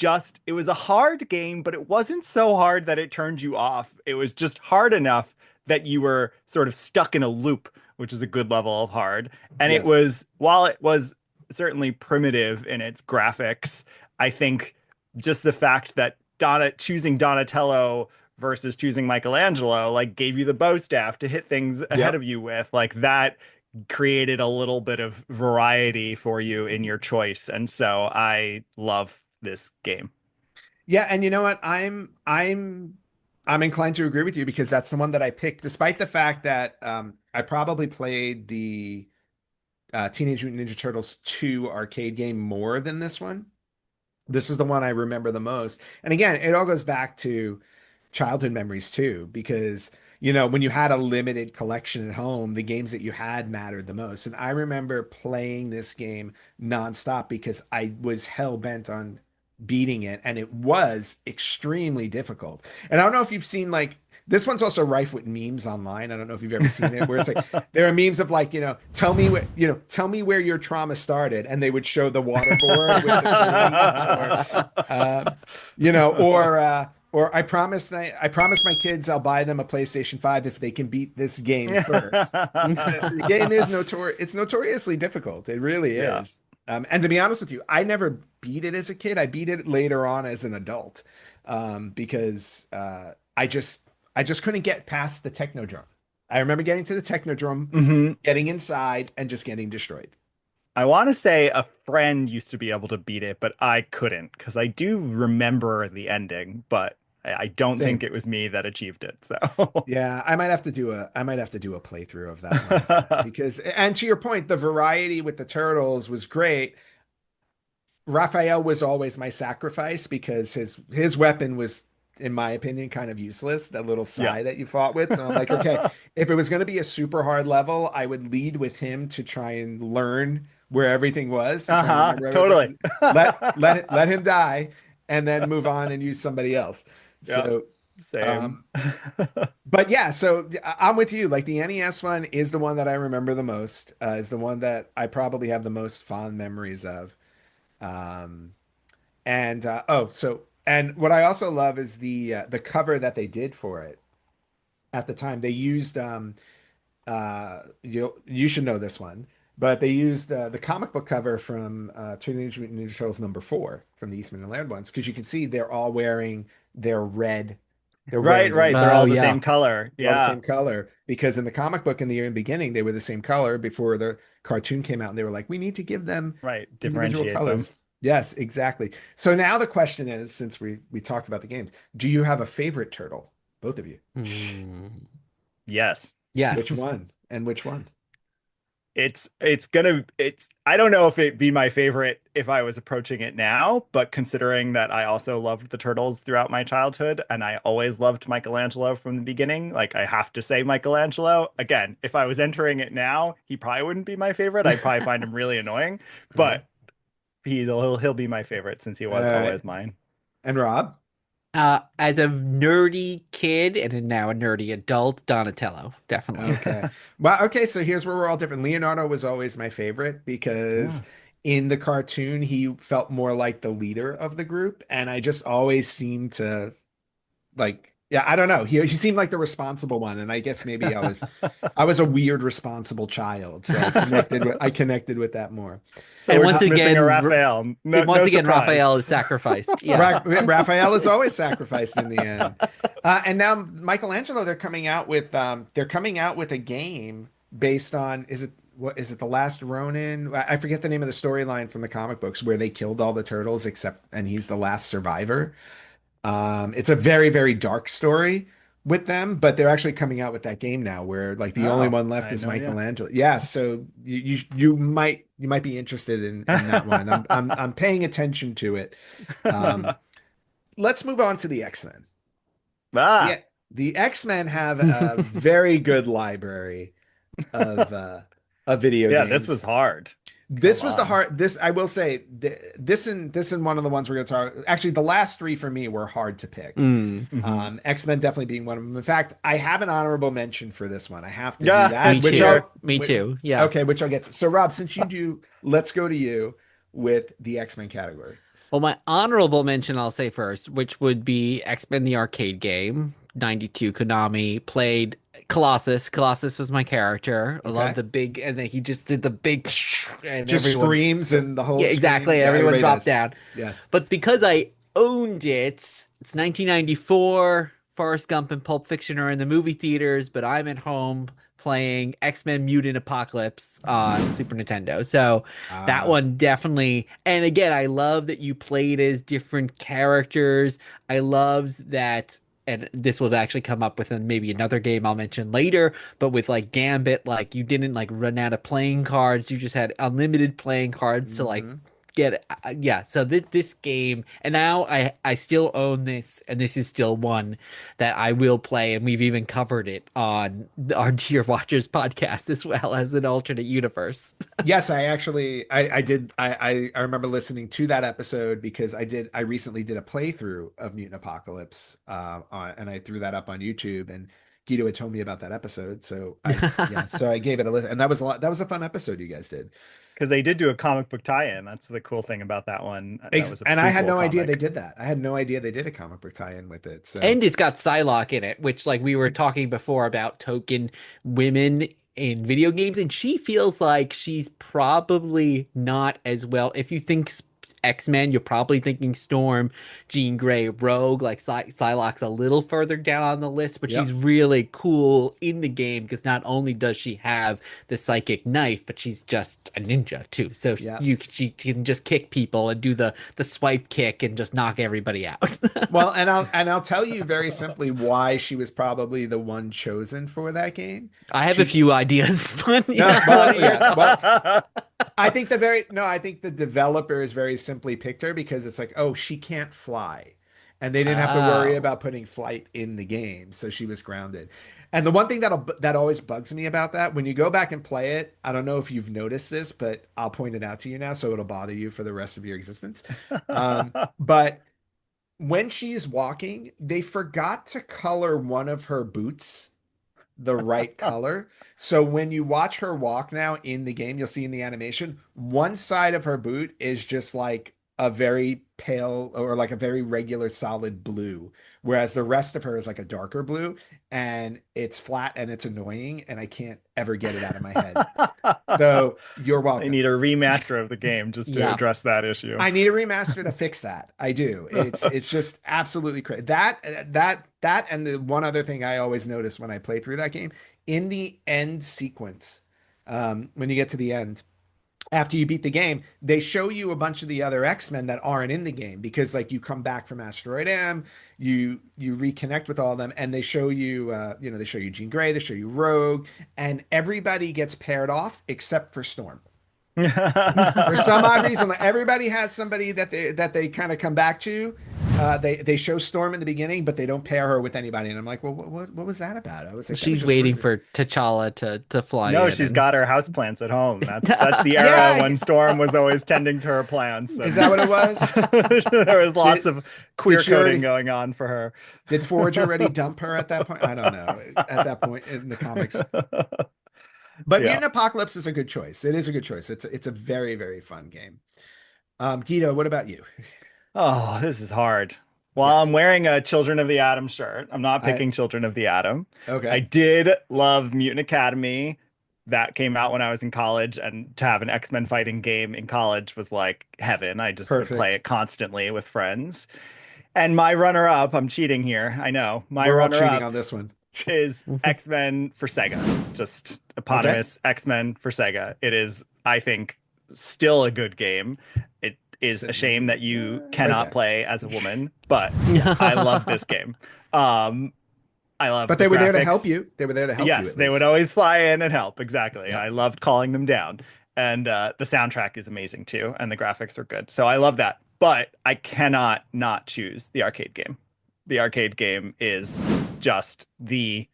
a hard game, but it wasn't so hard that it turned you off. It was just hard enough that you were sort of stuck in a loop, which is a good level of hard. And it Yes. was, while it was certainly primitive in its graphics, I think just the fact that choosing Donatello versus choosing Michelangelo like gave you the bow staff to hit things ahead Yep. of you with, like that created a little bit of variety for you in your choice. And so I love this game. Yeah, and you know what? I'm inclined to agree with you because that's the one that I picked, despite the fact that I probably played the Teenage Mutant Ninja Turtles 2 arcade game more than this one. This is the one I remember the most. And again, it all goes back to childhood memories too, because when you had a limited collection at home, the games that you had mattered the most. And I remember playing this game nonstop because I was hell bent on beating it, and it was extremely difficult. And I don't know if you've seen like this one's also rife with memes online. I don't know if you've ever seen it, where it's like there are memes of like, tell me where your trauma started, and they would show the waterboard with or I promise my kids I'll buy them a PlayStation 5 if they can beat this game first. The game is it's notoriously difficult. It really Yeah. is. And to be honest with you, I never beat it as a kid. I beat it later on as an adult, because I just couldn't get past the Technodrome. I remember getting to the Technodrome, Mhm. getting inside, and just getting destroyed. I want to say a friend used to be able to beat it, but I couldn't because I do remember the ending, but I don't Same. think it was me that achieved it. So Yeah, I might have to do a playthrough of that one again, because, and to your point, the variety with the turtles was great. Raphael was always my sacrifice because his weapon was, in my opinion, kind of useless, that little sai Yeah. that you fought with. So I'm like, okay, if it was going to be a super hard level, I would lead with him to try and learn where everything was. To try and remember everything. Totally. Let him die, and then move on and use somebody else. Yeah, So, same. but yeah, so I'm with you. Like the NES one is the one that I remember the most, is the one that I probably have the most fond memories of. Um, and And what I also love is the cover that they did for it at the time. They used you should know this one, but they used the comic book cover from Teenage Mutant Ninja Turtles #4 from the Eastman and Laird ones, because you can see they're all wearing their red. They're wearing Right, their right. They're all Oh the yeah. same color. they're all the Yeah. same color, because in the comic book in the beginning they were the same color before the cartoon came out, and they were like, we need to give them Right. individual Differentiate them. colors. Yes, exactly. So now the question is, since we talked about the games, do you have a favorite turtle? Both of you. Mm. Yes. Which Yes. one and which one? It's I don't know if it'd be my favorite if I was approaching it now, but considering that I also loved the Turtles throughout my childhood and I always loved Michelangelo from the beginning, like I have to say Michelangelo. Again, if I was entering it now, he probably wouldn't be my favorite. I'd probably find him really annoying, Uh-huh. but he'll be my favorite since he All was right. always mine. And Rob? As a nerdy kid and now a nerdy adult, Donatello, definitely. Okay. Well, okay, so here's where we're all different. Leonardo was always my favorite because Yeah. in the cartoon he felt more like the leader of the group, and I just always seemed to like, yeah, I don't know. He seemed like the responsible one, and I guess maybe I was a weird responsible child, so I connected with that more. So And we're once just missing a again, Raphael. No, And once no again, surprise. Raphael is sacrificed. Yeah. Raphael is always sacrificed in the end. And now Michelangelo, they're coming out with a game based on, is it The Last Ronin? I forget the name of the storyline from the comic books where they killed all the turtles and he's the last survivor. It's a very, very dark story with them, but they're actually coming out with that game now where like the only Oh, one I left had is no idea. Michelangelo. Yeah, so you might be interested in that one. I'm paying attention to it. Um, let's move on to the X-Men. Ah, Yeah, the X-Men have a very good library of video yeah, this games. was hard. This Come was the on. hard. This I will say. This and one of the ones we're going to talk. Actually, the last three for me were hard to pick. Mm. Mhm. X-Men definitely being one of them. In fact, I have an honorable mention for this one. I have to do Yeah, that. Me Which too. I'll Me whi- too. Yeah. Okay, which I'll get to. So, Rob, since you do, let's go to you with the X-Men category. Well, my honorable mention I'll say first, which would be X-Men the arcade game, 92 Konami played Colossus. Colossus was my character. I love Okay, the big, and then he just did the big, and just everyone, screams and the whole yeah, scream. exactly. Yeah, Everyone everybody dropped does. down. Yes. But because I owned it, it's 1994. Forrest Gump and Pulp Fiction are in the movie theaters, but I'm at home playing X-Men Mutant Apocalypse on Super Nintendo. So that Ah. one definitely. And again, I love that you played as different characters. I loved that. And this will actually come up with maybe another game I'll mention later, but with like Gambit, like you didn't like run out of playing cards. You just had unlimited playing cards to like Mhm. get yeah. So this game, and now I still own this, and this is still one that I will play, and we've even covered it on our Dear Watchers podcast as well as an alternate universe. Yes, I actually I did I remember listening to that episode because I recently did a playthrough of Mutant Apocalypse and I threw that up on YouTube, and Guido had told me about that episode, so I gave it a listen, and that was a fun episode you guys did. Because they did do a comic book tie-in. That's the cool thing about that one. That was a And I had prequel no idea they comic. did that. I had no idea they did a comic book tie-in with it. So And it's got Psylocke in it, which like we were talking before about token women in video games, and she feels like she's probably not as well. If you think X-Men, you're probably thinking Storm, Jean Grey, Rogue. Like Psylocke's a little further down on the list, but she's yep. really cool in the game because not only does she have the psychic knife, but she's just a ninja too. So Yeah. she can just kick people and do the swipe kick and just knock everybody out. Well, and I'll tell you very simply why she was probably the one chosen for that game. I have a few ideas, but No, yeah, well, yeah, well, I think the developers very simply picked her because it's like, oh, she can't fly. And they didn't have to worry Oh. about putting flight in the game, so she was grounded. And the one thing that always bugs me about that, when you go back and play it, I don't know if you've noticed this, but I'll point it out to you now so it'll bother you for the rest of your existence. But when she's walking, they forgot to color one of her boots the right color. So when you watch her walk now in the game, you'll see in the animation, one side of her boot is just like a very pale or like a very regular solid blue, whereas the rest of her is like a darker blue, and it's flat and it's annoying, and I can't ever get it out of my head. So you're They welcome. need a remaster of the game just to Yeah. address that issue. I need a remaster to fix that. I do. It's just absolutely crazy. That and the one other thing I always notice when I play through that game, in the end sequence, when you get to the end, after you beat the game, they show you a bunch of the other X-Men that aren't in the game, because like you come back from Asteroid M, you reconnect with all of them, and they show you they show you Jean Grey, they show you Rogue, and everybody gets paired off except for Storm. For some odd reason, like everybody has somebody that they kind of come back to. They show Storm in the beginning, but they don't pair her with anybody, and I'm like, well, what was that about? I was like, that was She's just waiting rude. for T'Challa to fly No, in. she's and- got her houseplants at home. That's the era Yeah. when Storm was always tending to her plants. Is that what it was? There was lots Did- of queer did she already- coding going on for her. Did Forge already dump her at that point? I don't know. At that point in the comics. But Yeah. Mutant Apocalypse is a good choice. It is a good choice. It's a very, very fun game. Guido, what about you? Oh, this is hard. While Yes. I'm wearing a Children of the Atom shirt, I'm not I- picking Children of the Atom. Okay. I did love Mutant Academy. That came out when I was in college, and to have an X-Men fighting game in college was like heaven. I just would Perfect. play it constantly with friends. And my runner-up, I'm cheating here, I know. My We're all cheating runner-up on this one. is X-Men for Sega. Just eponymous X-Men for Sega. It is, I think, still a good game. It is a shame that you cannot there. play as a woman, but I love this game. I love But the they were there to graphics. help you. They were there to help you. Yes, at they least. would always fly in and help. Exactly. Yeah. I loved calling them down. And the soundtrack is amazing too, and the graphics are good. So I love that. But I cannot not choose the arcade game. The arcade game is just the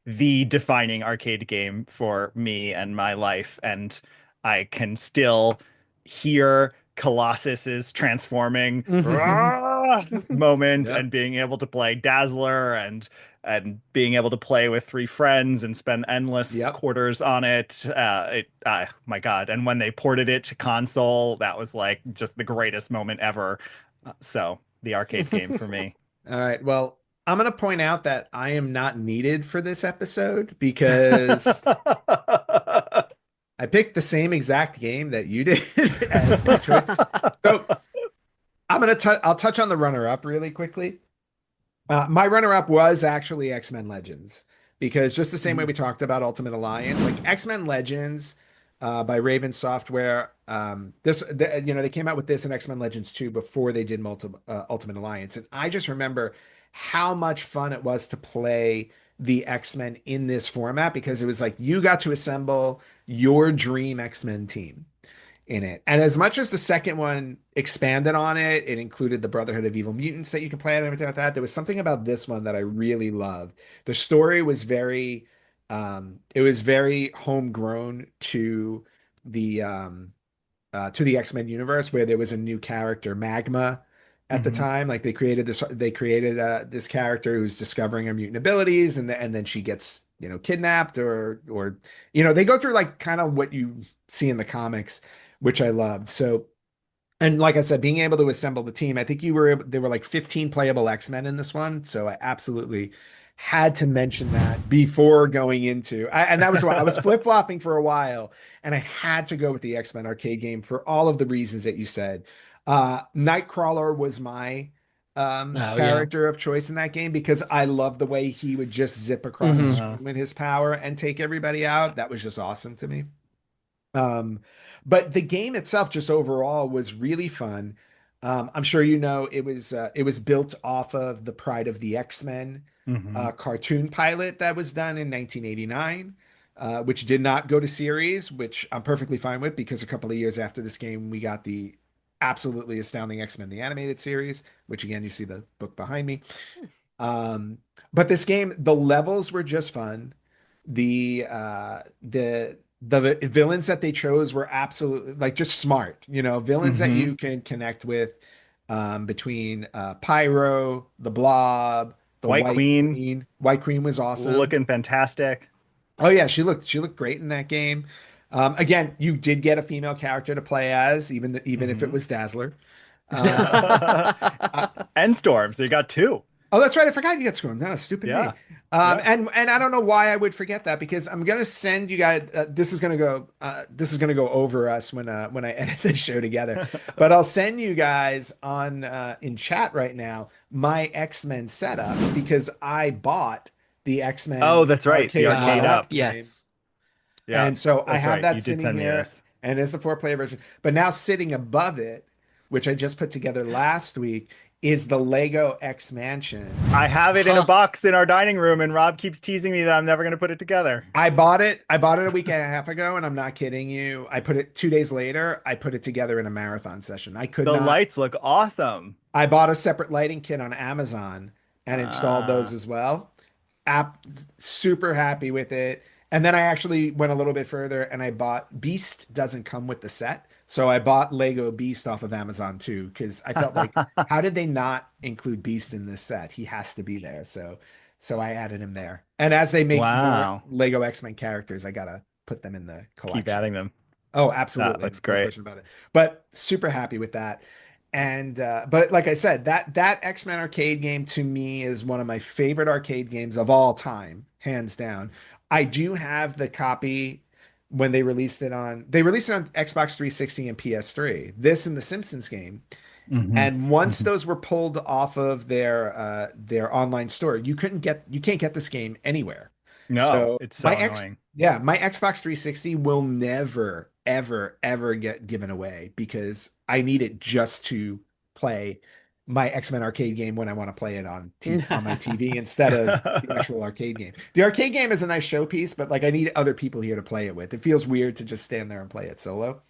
defining arcade game for me and my life. And I can still hear Colossus's transforming moment Yeah. and being able to play Dazzler and being able to play with three friends and spend endless Yep. quarters on it. My God. And when they ported it to console, that was like just the greatest moment ever. So the arcade game for me. All right. Well, I'm going to point out that I am not needed for this episode because I picked the same exact game that you did as my choice. So I'll touch on the runner-up really quickly. My runner-up was actually X-Men Legends, because just the same way we talked about Ultimate Alliance, like X-Men Legends by Raven Software, they came out with this and X-Men Legends 2 before they did Ultimate Alliance, and I just remember how much fun it was to play the X-Men in this format, because it was like you got to assemble your dream X-Men team in it. And as much as the second one expanded on it, it included the Brotherhood of Evil Mutants that you can play and everything like that. There was something about this one that I really loved. The story was very homegrown to the X-Men universe, where there was a new character, Magma, at the time. Like they created this character who's discovering her mutant abilities, and then she gets kidnapped or they go through like kind of what you see in the comics, which I loved. So, and like I said, being able to assemble the team, I think there were like 15 playable X-Men in this one, so I absolutely had to mention that before going into, and that was why I was flip-flopping for a while, and I had to go with the X-Men arcade game for all of the reasons that you said. Nightcrawler was my character of choice in that game, because I love the way he would just zip across the screen with his power and take everybody out. That was just awesome to me. But the game itself, just overall, was really fun. I'm sure it was built off of the Pride of the X-Men cartoon pilot that was done in 1989, which did not go to series, which I'm perfectly fine with, because a couple of years after this game, we got the absolutely astounding X-Men the animated series, which again, you see the book behind me. But this game, the levels were just fun. The villains that they chose were absolutely like just smart, villains that you can connect with, between Pyro, the Blob, the White Queen. White Queen was awesome. Looking fantastic. Oh yeah, she looked great in that game. Again, you did get a female character to play as, even if it was Dazzler. And Storm. So you got two. Oh, that's right. I forgot you got Scrum. No, stupid me. Yeah. Yeah. And I don't know why I would forget that because I'm gonna send you guys. This is gonna go over us when I edit this show together. But I'll send you guys on in chat right now my X-Men setup because I bought the X-Men Oh, that's right. The arcade one-up up. game. Yes. Yeah. And so I That's have right. that You did sitting send me here, this. and it's a four-player version. But now sitting above it, which I just put together last week, is the Lego X Mansion. I have it in a Huh. box in our dining room, and Rob keeps teasing me that I'm never going to put it together. I bought it. I bought it a week and a half ago, and I'm not kidding you. I put it 2 days later. I put it together in a marathon session. I could The not. lights look awesome. I bought a separate lighting kit on Amazon and installed those as well. Super happy with it. And then I actually went a little bit further and I bought Beast doesn't come with the set. So I bought Lego Beast off of Amazon too, because I felt like, how did they not include Beast in this set? He has to be there. So I added him there. And as they make more Wow. Lego X-Men characters, I gotta put them in the collection. Keep adding them. Oh, absolutely. That looks No great. question about it. But super happy with that. And but like I said, that X-Men arcade game to me is one of my favorite arcade games of all time, hands down. I do have the copy when they released it on Xbox 360 and PS3. This and the Simpsons game. Mhm. And once Mhm. those were pulled off of their online store, you can't get this game anywhere. No, So it's so annoying. my Xbox 360 will never, ever, ever get given away because I need it just to play my X-Men arcade game when I want to play it on my TV instead of the actual arcade game. The arcade game is a nice showpiece, but like I need other people here to play it with. It feels weird to just stand there and play it solo.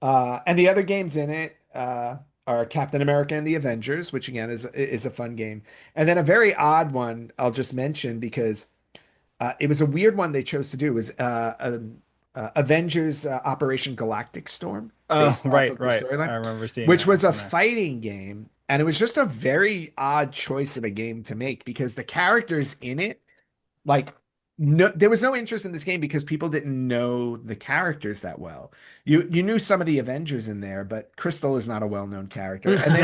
And the other games in it are Captain America and the Avengers, which again is a fun game. And then a very odd one I'll just mention because it was a weird one they chose to do. It was Avengers Operation Galactic Storm, Oh, based off right, of the right. storyline, I remember seeing which that was one a on there. fighting game. And it was just a very odd choice of a game to make because the characters in it, like, no, there was no interest in this game because people didn't know the characters that well. You knew some of the Avengers in there, but Crystal is not a well-known character. And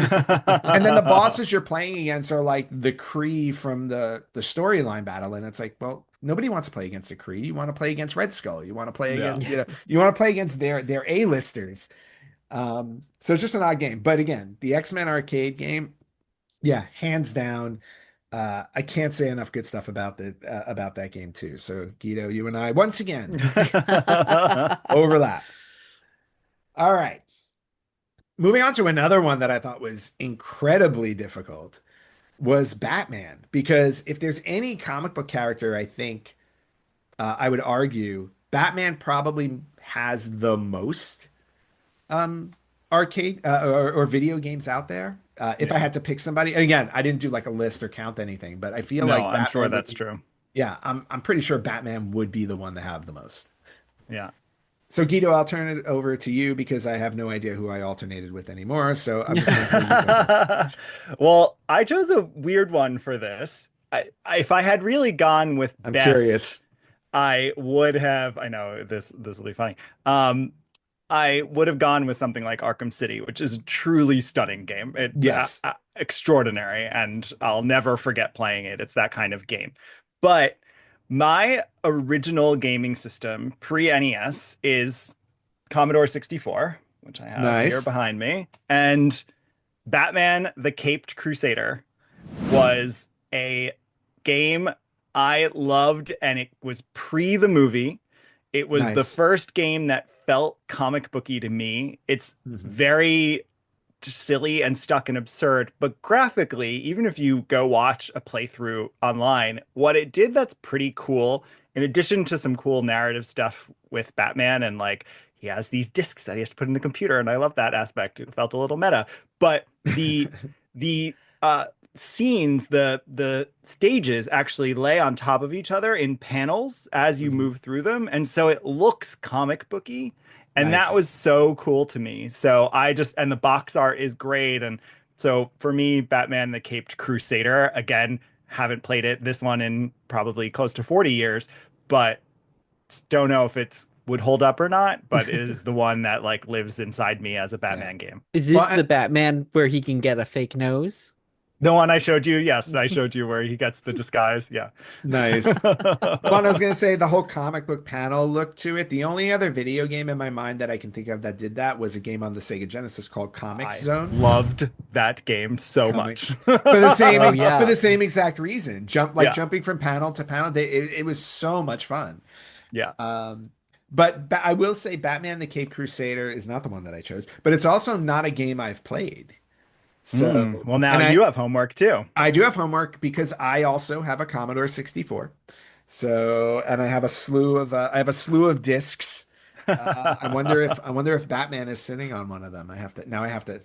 then the bosses you're playing against are like the Kree from the storyline battle, and it's like, well, nobody wants to play against the Kree. You want to play against Red Skull. You want to play Yeah. against, you want to play against their A-listers. So it's just an odd game. But again, the X-Men arcade game, yeah, hands down. I can't say enough good stuff about that game too. So Guido, you and I once again overlap. All right. Moving on to another one that I thought was incredibly difficult was Batman. Because if there's any comic book character, I think I would argue Batman probably has the most arcade or video games out there. If I Yeah. had to pick somebody, and again, I didn't do like a list or count anything, but I feel No, like I'm sure Batman would that's be- true. Yeah, I'm pretty sure Batman would be the one to have the most. Yeah. So Guido, I'll turn it over to you because I have no idea who I alternated with anymore. So I'm just going to say you go first. Well, I chose a weird one for this. If I had really gone with I'm best, curious. I would have. I know this will be funny. I would have gone with something like Arkham City, which is a truly stunning game. It's Yes. extraordinary, and I'll never forget playing it. It's that kind of game. But my original gaming system pre-NES is Commodore 64, which I have Nice. here behind me, and Batman the Caped Crusader was a game I loved, and it was pre the movie. It was the Nice. first game that felt comic booky to me. It's Mhm. very silly and stuck and absurd, but graphically, even if you go watch a playthrough online, what it did that's pretty cool, in addition to some cool narrative stuff with Batman, and like he has these discs that he has to put in the computer, and I love that aspect. It felt a little meta, but the scenes, the stages actually lay on top of each other in panels as you Mhm. move through them, and so it looks comic booky. And Nice. that was so cool to me. So and the box art is great. And so for me, Batman the Caped Crusader, again, haven't played this one in probably close to 40 years, but don't know if it's would hold up or not, but it is the one that like lives inside me as a Batman game. Is Well, this the Batman where he can get a fake nose? The one I showed you, yes, I showed you where he gets the disguise. Yeah. nice. Well, I was gonna say the whole comic book panel look to it. The only other video game in my mind that I can think of that did that was a game on the Sega Genesis called Comic I Zone. loved that game so Comic- much. For the same Oh, yeah. for the same exact reason. Yeah. Jumping from panel to panel. It was so much fun. Yeah. But I will say Batman the Caped Crusader is not the one that I chose, but it's also not a game I've played. So, Well, now and you have homework too. I do have homework because I also have a Commodore 64. So, and I have a slew of discs. I wonder if Batman is sitting on one of them. I have to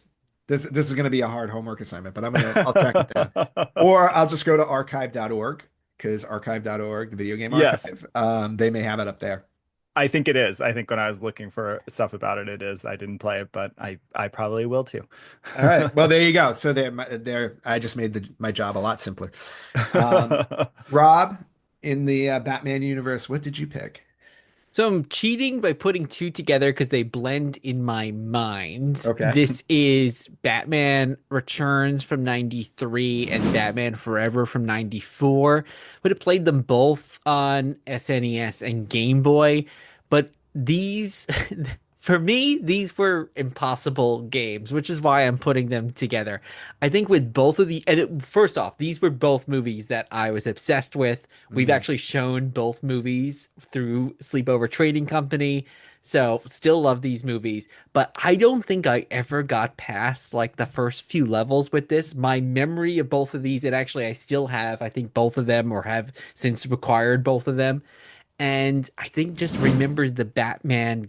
this is going to be a hard homework assignment, but I'll track it down. Or I'll just go to archive.org because archive.org, the video game Yes. archive, they may have it up there. I think it is. I think when I was looking for stuff about it, it is. I didn't play it, but I probably will too. All right. Well, there you go. So there, I just made my job a lot simpler. Rob, in the Batman universe, what did you pick? So I'm cheating by putting two together because they blend in my mind. Okay. This is Batman Returns from 93 and Batman Forever from 94. Would have played them both on SNES and Game Boy, but these for me, these were impossible games, which is why I'm putting them together. I think with both of first off, these were both movies that I was obsessed with. We've actually shown both movies through Sleepover Trading Company. So still love these movies, but I don't think I ever got past like the first few levels with this. My memory of both of these, and actually I still have, I think both of them or have since acquired both of them. And I think just remember the Batman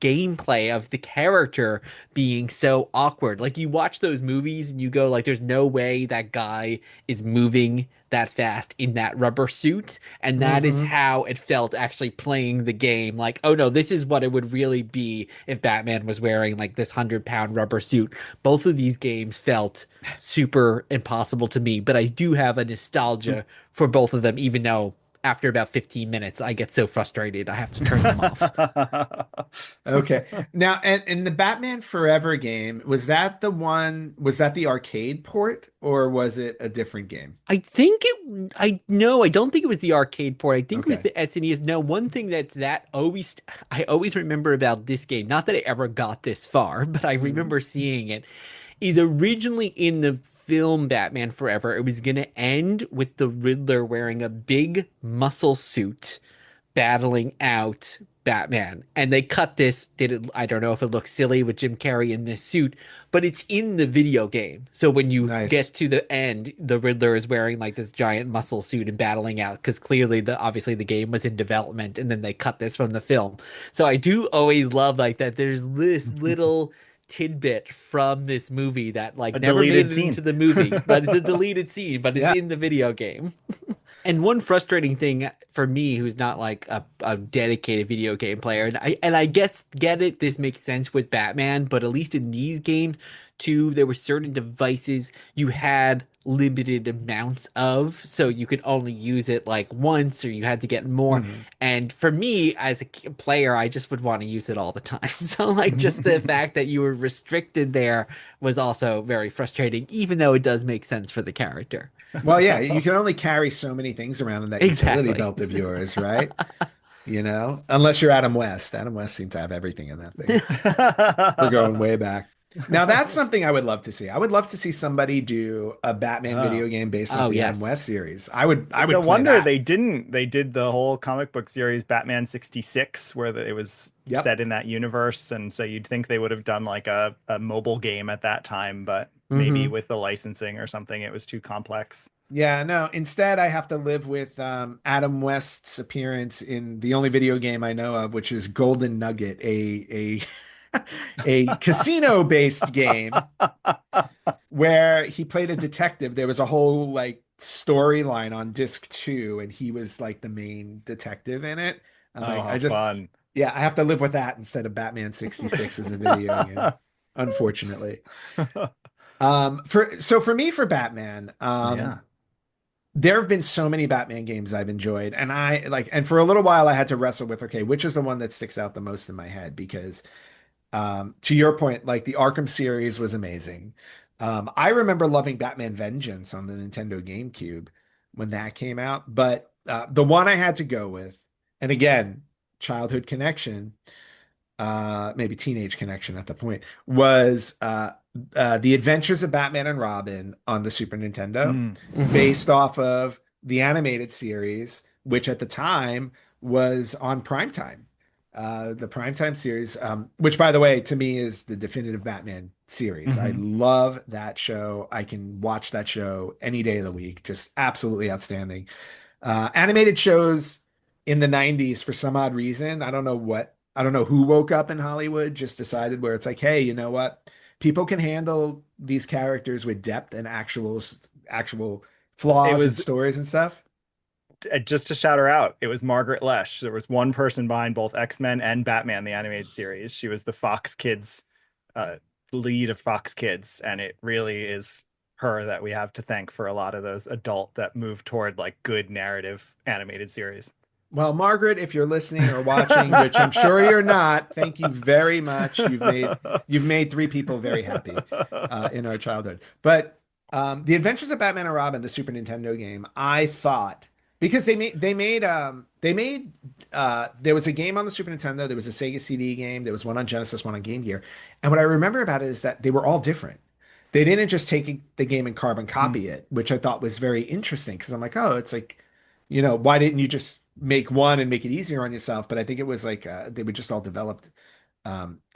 gameplay of the character being so awkward. Like you watch those movies and you go like there's no way that guy is moving that fast in that rubber suit, and that is how it felt actually playing the game. Like, oh no, this is what it would really be if Batman was wearing like this 100-pound rubber suit. Both of these games felt super impossible to me, but I do have a nostalgia for both of them, even though after about 15 minutes, I get so frustrated, I have to turn them off. Okay. Now, and the Batman Forever game, was that the arcade port or was it a different game? I think I don't think it was the arcade port. I think it was Okay. the SNES. No, one thing I always remember about this game, not that I ever got this far, but I remember seeing it, is originally in the film Batman Forever, it was going to end with the Riddler wearing a big muscle suit battling out Batman. And they cut this, I don't know if it looks silly with Jim Carrey in this suit, but it's in the video game. So when you Nice. get to the end, the Riddler is wearing like this giant muscle suit and battling out because clearly obviously the game was in development and then they cut this from the film. So I do always love like that there's this little tidbit from this movie that like A never made deleted it scene. into the movie, but it's a deleted scene, but it's Yeah. in the video game. And one frustrating thing for me, who's not like a dedicated video game player, and I guess get it, this makes sense with Batman, but at least in these games, too, there were certain devices you had limited amounts of, so you could only use it like once, or you had to get more. And for me, as a player, I just would want to use it all the time. So like just the fact that you were restricted there was also very frustrating, even though it does make sense for the character. Well, yeah, you can only carry so many things around in that Exactly. utility belt of yours, right? You know, unless you're Adam West. Adam West seemed to have everything in that thing. We're going way back. Now that's something I would love to see. I would love to see somebody do a Batman video game based on the Adam West series. I would It's play a wonder that. they didn't. They did the whole comic book series Batman 66, where it was Yep. set in that universe, and so you'd think they would have done like a mobile game at that time, but maybe with the licensing or something, it was too complex. Yeah, no. Instead, I have to live with Adam West's appearance in the only video game I know of, which is Golden Nugget, a a casino-based game where he played a detective. There was a whole like storyline on disc 2, and he was like the main detective in it. How fun! Yeah, I have to live with that instead of Batman 66 as a video game, unfortunately. For me for Batman, Yeah. there have been so many Batman games I've enjoyed, and and for a little while I had to wrestle with, okay, which is the one that sticks out the most in my head? Because to your point, like the Arkham series was amazing. I remember loving Batman Vengeance on the Nintendo GameCube when that came out, but the one I had to go with, and again, childhood connection, maybe teenage connection at the point, was The Adventures of Batman and Robin on the Super Nintendo, based off of the animated series, which at the time was on Primetime. The Primetime series, which by the way, to me is the definitive Batman series. I love that show. I can watch that show any day of the week. Just absolutely outstanding. Animated shows in the 90s for some odd reason. I don't know who woke up in Hollywood, just decided where it's like, hey, you know what? People can handle these characters with depth and actual It flaws and was stories and stuff. just to shout her out. It was Margaret Lesh. There was one person behind both X-Men and Batman, the animated series. She was the Fox Kids lead of Fox Kids, and it really is her that we have to thank for a lot of those adult that move toward like good narrative animated series. Well, Margaret, if you're listening or watching, which I'm sure you're not, thank you very much. You've made three people very happy in our childhood. But The Adventures of Batman and Robin, the Super Nintendo game, I thought because there was a game on the Super Nintendo, there was a Sega CD game, there was one on Genesis, one on Game Gear, and what I remember about it is that they were all different. They didn't just take the game and carbon copy it, which I thought was very interesting because I'm like, oh, it's like, why didn't you just make one and make it easier on yourself? But I think it was like they were just all developed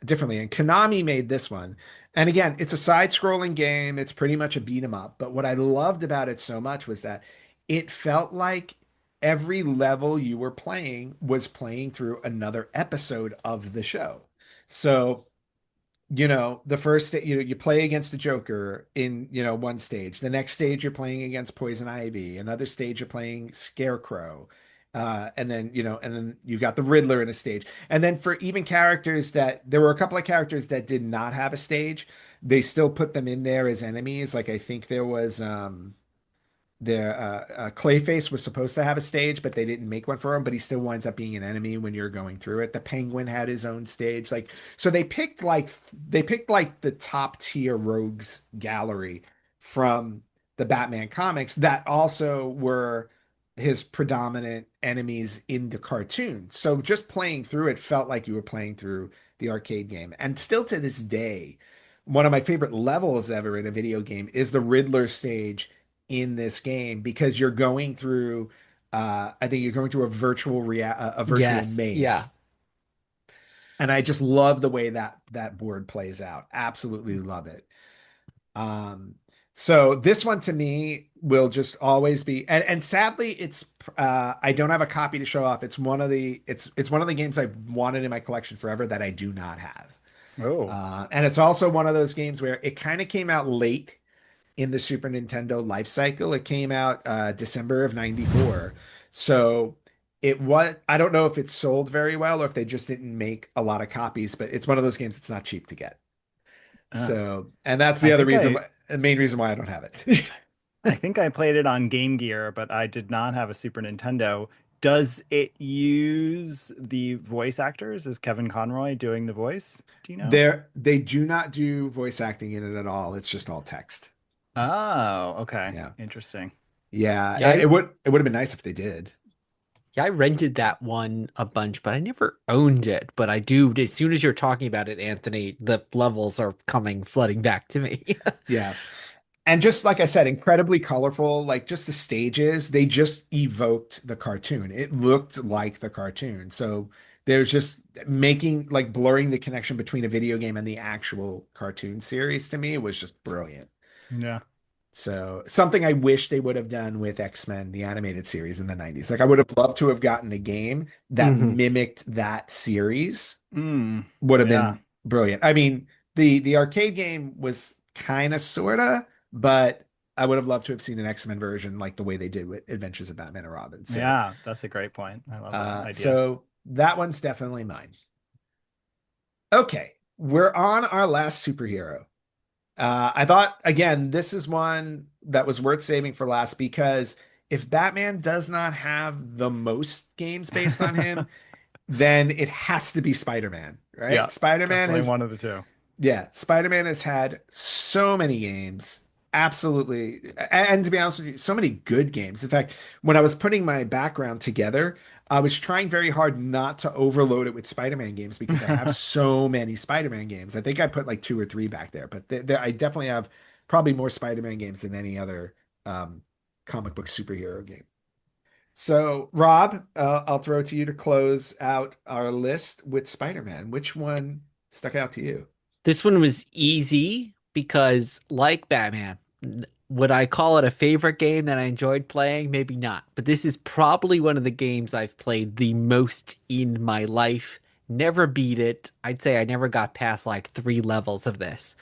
differently. And Konami made this one. And again, it's a side-scrolling game. It's pretty much a beat 'em up. But what I loved about it so much was that it felt like every level you were playing was playing through another episode of the show. So the first you play against the Joker in one stage. The next stage you're playing against Poison Ivy. Another stage you're playing Scarecrow. And then you got the Riddler in a stage. And then for even characters that there were a couple of characters that did not have a stage, they still put them in there as enemies. Like I think there was Clayface was supposed to have a stage, but they didn't make one for him, but he still winds up being an enemy when you're going through it. The Penguin had his own stage. Like, so they picked like the top tier rogues gallery from the Batman comics that also were his predominant enemies in the cartoon. So just playing through it felt like you were playing through the arcade game. And still to this day, one of my favorite levels ever in a video game is the Riddler stage in this game because you're going through I think you're going through a virtual Yes. maze. Yeah. And I just love the way that board plays out. Absolutely love it. So this one to me will just always be, and sadly it's I don't have a copy to show off. It's one of the games I've wanted in my collection forever that I do not have. And it's also one of those games where it kind of came out late in the Super Nintendo life cycle. It came out December of '94. So I don't know if it sold very well or if they just didn't make a lot of copies, but it's one of those games that's not cheap to get. So, and that's the main reason why I don't have it. I think I played it on Game Gear, but I did not have a Super Nintendo. Does it use the voice actors? Is Kevin Conroy doing the voice? Do you know? They do not do voice acting in it at all. It's just all text. Oh, okay. Yeah. Interesting. Yeah, Yeah, it would have been nice if they did. Yeah, I rented that one a bunch, but I never owned it. But I do, as soon as you're talking about it, Anthony, the levels are coming flooding back to me. Yeah. And just like I said, incredibly colorful, like just the stages, they just evoked the cartoon. It looked like the cartoon. So there's just blurring the connection between a video game and the actual cartoon series to me was just brilliant. Yeah. So something I wish they would have done with X-Men, the animated series in the 90s. Like I would have loved to have gotten a game that mimicked that series. Would have been brilliant. I mean, the arcade game was kind of sorta, but I would have loved to have seen an X-Men version like the way they did with Adventures of Batman and Robin. So, yeah, that's a great point. I love that idea. So that one's definitely mine. Okay, we're on our last superhero. I thought, again, this is one that was worth saving for last because if Batman does not have the most games based on him, then it has to be Spider-Man, Yeah, right? Spider-Man definitely has one of the two. Yeah, Spider-Man has had so many games. Absolutely. And to be honest with you, so many good games. In fact, when I was putting my background together, I was trying very hard not to overload it with Spider-Man games because I have so many Spider-Man games. I think I put like two or three back there, but I definitely have probably more Spider-Man games than any other um, comic book superhero game. So, Rob, I'll throw it to you to close out our list with Spider-Man. Which one stuck out to you? This one was easy because, like Batman, would I call it a favorite game that I enjoyed playing? Maybe not. But this is probably one of the games I've played the most in my life. Never beat it. I'd say I never got past like 3 levels of this.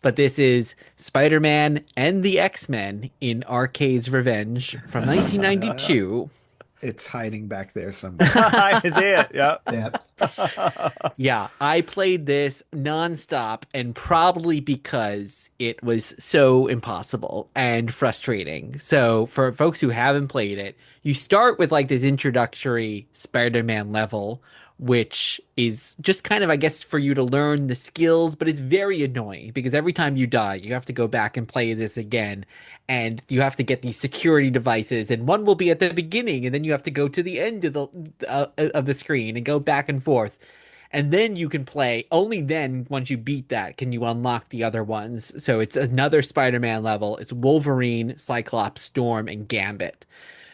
But this is Spider-Man and the X-Men in Arcade's Revenge from 1992. It's hiding back there somewhere. I see it. Yep. Yeah. Yeah, I played this nonstop, and probably because it was so impossible and frustrating. So, for folks who haven't played it, you start with like this introductory Spider-Man level, which is just kind of, I guess, for you to learn the skills, but it's very annoying because every time you die, you have to go back and play this again. And you have to get these security devices, and one will be at the beginning, and then you have to go to the end of the screen and go back and forth. And then you can play, only then, once you beat that, can you unlock the other ones. So it's another Spider-Man level. It's Wolverine, Cyclops, Storm, and Gambit.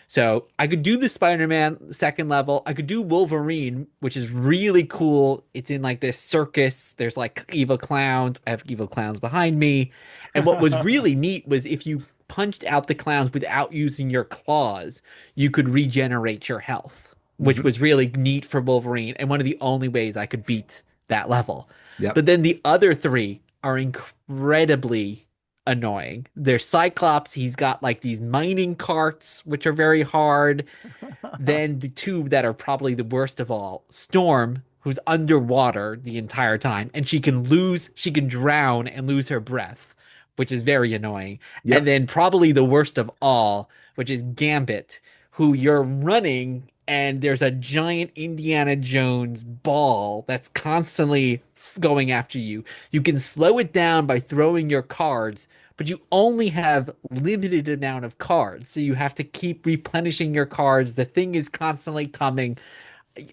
So I could do the Spider-Man second level. I could do Wolverine, which is really cool. It's in like this circus. There's like evil clowns. I have evil clowns behind me. And what was really neat was if you punched out the clowns without using your claws, you could regenerate your health, which was really neat for Wolverine and one of the only ways I could beat that level. Yep. But then the other three are incredibly annoying. There's Cyclops, he's got like these mining carts, which are very hard. Then the two that are probably the worst of all, Storm, who's underwater the entire time, and she can drown and lose her breath, which is very annoying. Yep. And then probably the worst of all, which is Gambit, who you're running and there's a giant Indiana Jones ball that's constantly going after you. You can slow it down by throwing your cards, but you only have limited amount of cards. So you have to keep replenishing your cards. The thing is constantly coming.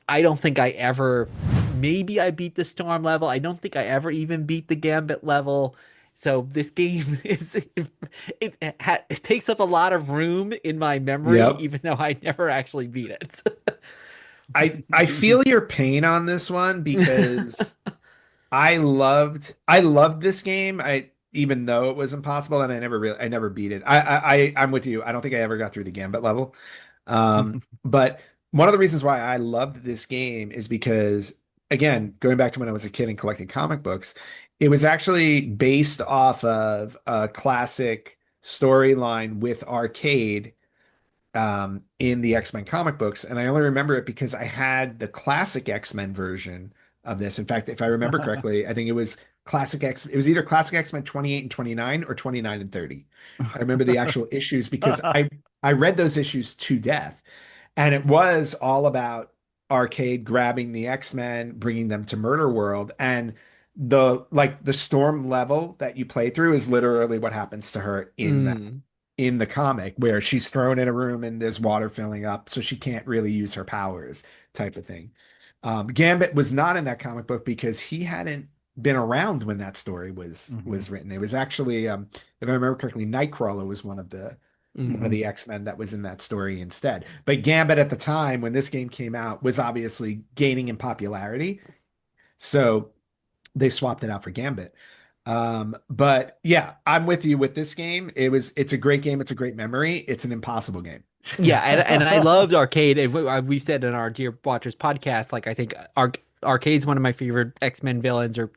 I don't think I ever, maybe I beat the Storm level. I don't think I ever even beat the Gambit level. So this game it takes up a lot of room in my memory, Yep. even though I never actually beat it. I feel your pain on this one because I loved this game. Even though it was impossible and I never beat it. I'm with you. I don't think I ever got through the Gambit level. But one of the reasons why I loved this game is because, again, going back to when I was a kid and collecting comic books, it was actually based off of a classic storyline with Arcade in the X-Men comic books. And I only remember it because I had the classic X-Men version of this. In fact, if I remember correctly, I think it was it was either classic X-Men 28 and 29 or 29 and 30. I remember the actual issues because I read those issues to death. And it was all about Arcade grabbing the X-Men, bringing them to Murder World. And the Storm level that you play through is literally what happens to her in the comic, where she's thrown in a room and there's water filling up, so she can't really use her powers, type of thing. Gambit was not in that comic book because he hadn't been around when that story was written. It was actually, if I remember correctly, Nightcrawler was one of the X-Men that was in that story instead. But Gambit at the time when this game came out was obviously gaining in popularity, so they swapped it out for Gambit. But yeah, I'm with you with this game. It's a great game. It's a great memory. It's an impossible game. Yeah, and I loved Arcade. And we've said in our Dear Watchers podcast, like I think Arcade's one of my favorite X-Men villains or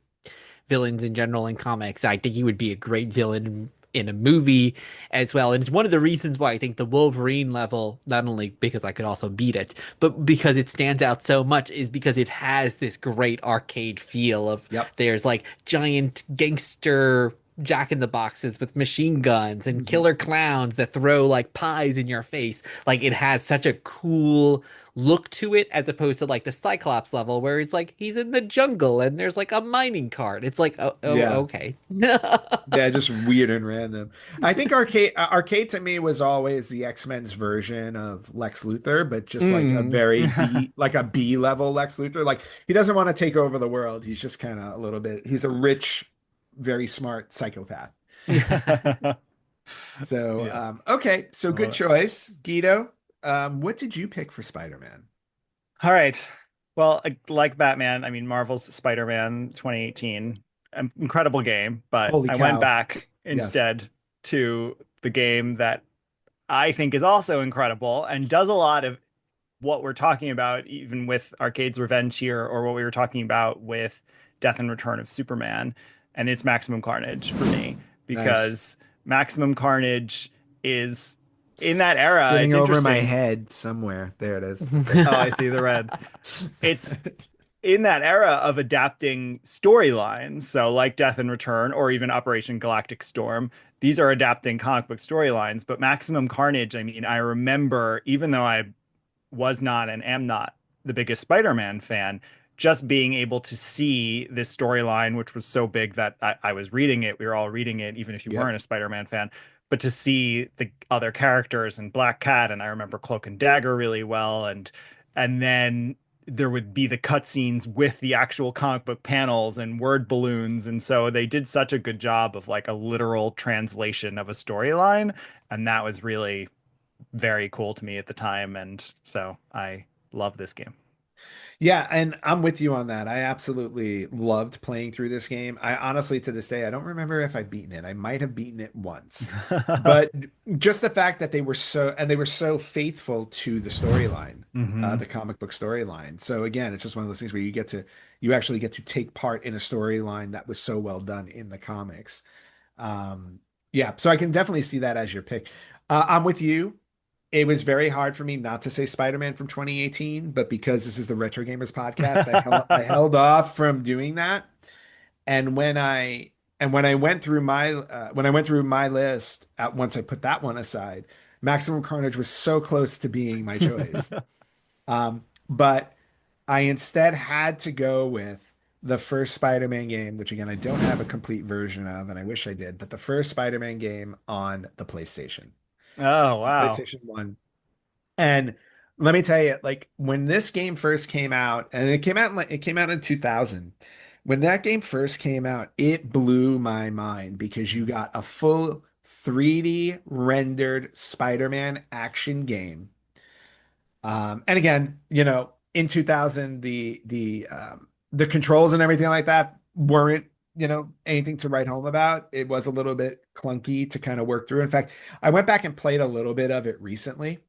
villains in general in comics. I think he would be a great villain in a movie as well. And it's one of the reasons why I think the Wolverine level, not only because I could also beat it, but because it stands out so much, is because it has this great arcade feel of there's like giant gangster Jack in the Boxes with machine guns and Mhm. killer clowns that throw like pies in your face. Like it has such a cool look to it as opposed to like the Cyclops level where it's like he's in the jungle and there's like a mining cart. It's like, oh Yeah. okay. Yeah, just weird and random. I think arcade to me was always the X-Men's version of Lex Luthor, but just like a Mm. very like a B level Lex Luthor. Like he doesn't want to take over the world. He's just kind of a little bit. He's a rich, very smart psychopath. So, Yes. okay, so I good love it. choice, Guido. What did you pick for Spider-Man? All right. Well, like Batman, I mean, Marvel's Spider-Man 2018, incredible game, but Holy I went cow! back Yes. instead to the game that I think is also incredible and does a lot of what we're talking about, even with Arcade's Revenge here, or what we were talking about with Death and Return of Superman. And it's Maximum Carnage for me, Nice. because Maximum Carnage is in that era. Sitting It's over my interesting. head somewhere. There it is. Oh, I see the red. It's in that era of adapting storylines. So, like Death and Return or even Operation Galactic Storm, these are adapting comic book storylines. But Maximum Carnage, I mean, I remember, even though I was not and am not the biggest Spider-Man fan, just being able to see this storyline, which was so big that I was reading it, we were all reading it, even if you Yep. weren't a Spider-Man fan, but to see the other characters and Black Cat, and I remember Cloak and Dagger really well, and then there would be the cutscenes with the actual comic book panels and word balloons, and so they did such a good job of like a literal translation of a storyline, and that was really very cool to me at the time, and so I love this game. Yeah, and I'm with you on that. I absolutely loved playing through this game. I honestly, to this day, I don't remember if I've beaten it. I might have beaten it once. But just the fact that they were so faithful to the storyline, Hmm. the comic book storyline. So again, it's just one of those things where you actually get to take part in a storyline that was so well done in the comics. Yeah, so I can definitely see that as your pick. I'm with you. It was very hard for me not to say Spider-Man from 2018, but because this is the Retro Gamers podcast, I held off from doing that. And when I went through my list once I put that one aside, Maximum Carnage was so close to being my choice. But I instead had to go with the first Spider-Man game, which again I don't have a complete version of, and I wish I did, but the first Spider-Man game on the PlayStation. Oh, wow. PlayStation 1. And let me tell you, like when this game first came out, and it came out in 2000. When that game first came out, it blew my mind because you got a full 3D rendered Spider-Man action game. And again, in 2000, the controls and everything like that weren't, anything to write home about. It was a little bit clunky to kind of work through. In fact, I went back and played a little bit of it recently.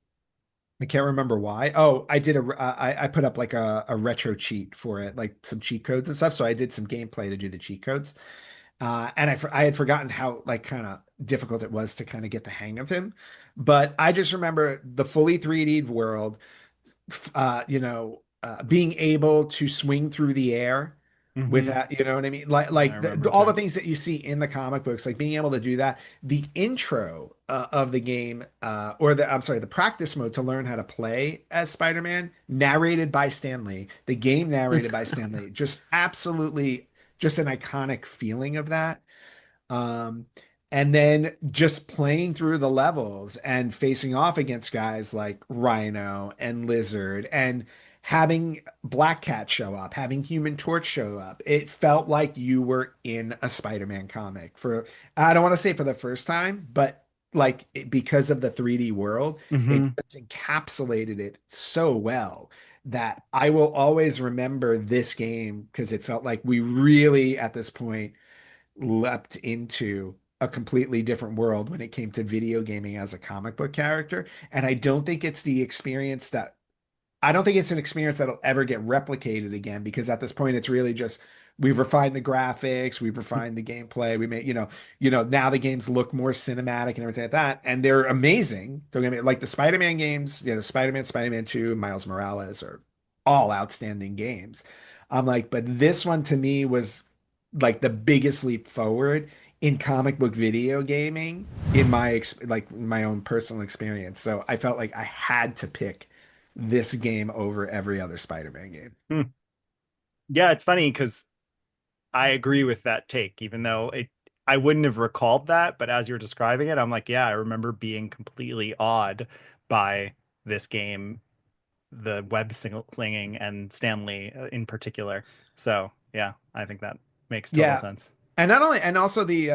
I can't remember why. Oh, I put up like a retro cheat for it, like some cheat codes and stuff. So I did some gameplay to do the cheat codes. And I had forgotten how like kind of difficult it was to kind of get the hang of him. But I just remember the fully 3D world, being able to swing through the air Hmm. without, you know what I mean? Like, I like remember all the too. things that you see in the comic books, like being able to do that. The intro of the game, I'm sorry, the practice mode to learn how to play as Spider-Man, narrated by Stan Lee, the game narrated by Stan Lee, just absolutely just an iconic feeling of that. Um, and then just playing through the levels and facing off against guys like Rhino and Lizard and having Black Cat show up, having Human Torch show up. It felt like you were in a Spider-Man comic for, I don't want to say for the first time, but like because of the 3D world, it Hmm. just encapsulated it so well that I will always remember this game because it felt like we really at this point leapt into a completely different world when it came to video gaming as a comic book character. And I don't think it's an experience that'll ever get replicated again because at this point it's really just we've refined the graphics, we've refined the gameplay, we made, now the games look more cinematic and everything like that. And they're amazing. Don't get me like the Spider-Man games, the Spider-Man, Spider-Man 2, Miles Morales are all outstanding games. I'm like, but this one to me was like the biggest leap forward in comic book video gaming in like my own personal experience. So I felt like I had to pick this game over every other Spider-Man game. Hmm. Yeah, it's funny because I agree with that take, even though I wouldn't have recalled that, but as you're describing it, I'm like, yeah, I remember being completely awed by this game, the slinging and Stanley in particular. So, yeah, I think that makes total Yeah. sense. And not only, and also the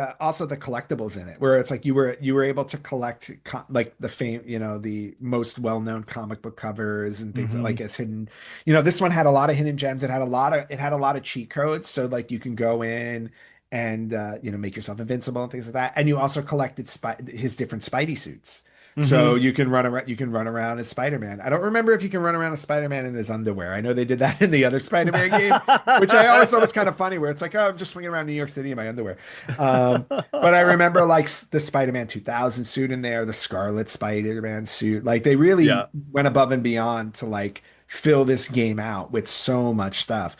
collectibles in it, where it's like you were able to collect like the fame, the most well-known comic book covers and things Hmm. like as hidden. This one had a lot of hidden gems. It had a lot of cheat codes, so like you can go in and make yourself invincible and things like that. And you also collected his different Spidey suits. So Hmm. you can run around as Spider-Man. I don't remember if you can run around as Spider-Man in his underwear. I know they did that in the other Spider-Man game, which I always thought was kind of funny, where it's like, oh, I'm just swinging around New York City in my underwear. But I remember like the Spider-Man 2000 suit in there, the Scarlet Spider-Man suit. Like they really Yeah. went above and beyond to like fill this game out with so much stuff.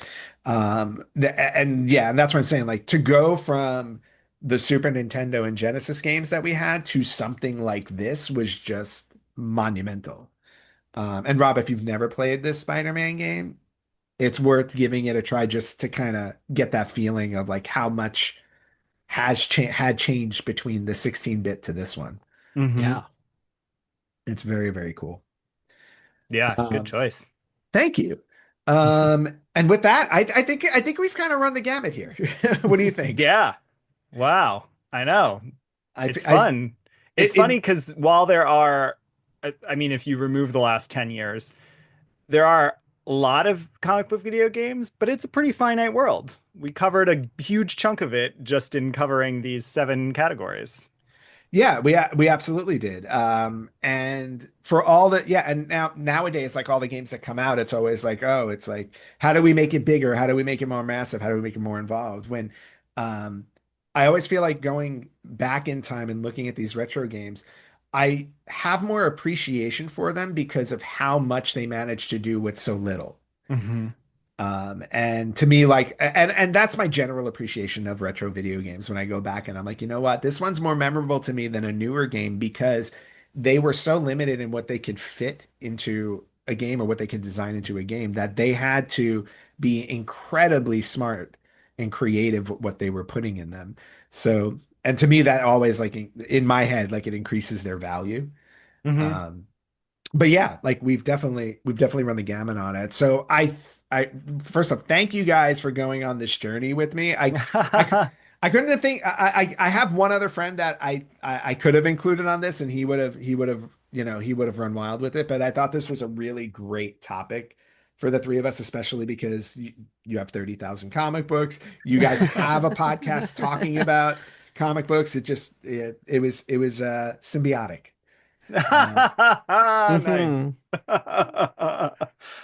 And yeah, and that's what I'm saying. Like to go from the Super Nintendo and Genesis games that we had to something like this was just monumental. And Rob, if you've never played this Spider-Man game, it's worth giving it a try just to kind of get that feeling of like how much had changed between the 16-bit to this one. Hmm. Yeah. It's very, very cool. Yeah, good Um, choice. Thank you. And with that, I think we've kind of run the gamut here. What do you think? Yeah. Wow. I know. It's I fun. It's it, funny it because while there are, I mean, if you remove the last 10 years, there are a lot of comic book video games, but it's a pretty finite world. We covered a huge chunk of it just in covering these 7 categories. Yeah, we absolutely did. And for all that, yeah, and nowadays, like all the games that come out, it's always like, oh, it's like, how do we make it bigger? How do we make it more massive? How do we make it more involved? When um I always feel like going back in time and looking at these retro games, I have more appreciation for them because of how much they managed to do with so little. Hmm. And to me, like, and that's my general appreciation of retro video games when I go back and I'm like, you know what, this one's more memorable to me than a newer game because they were so limited in what they could fit into a game or what they could design into a game that they had to be incredibly smart and creative with what they were putting in them. So, and to me, that always like in my head, like it increases their value. Hmm. Um, but yeah, like we've definitely run the gamut on it. So I first off, thank you guys for going on this journey with me. I I couldn't think. I have one other friend that I could have included on this, and he would have run wild with it. But I thought this was a really great topic for the three of us, especially because you have 30,000 comic books. You guys have a podcast talking about comic books. It was symbiotic. Um, Nice.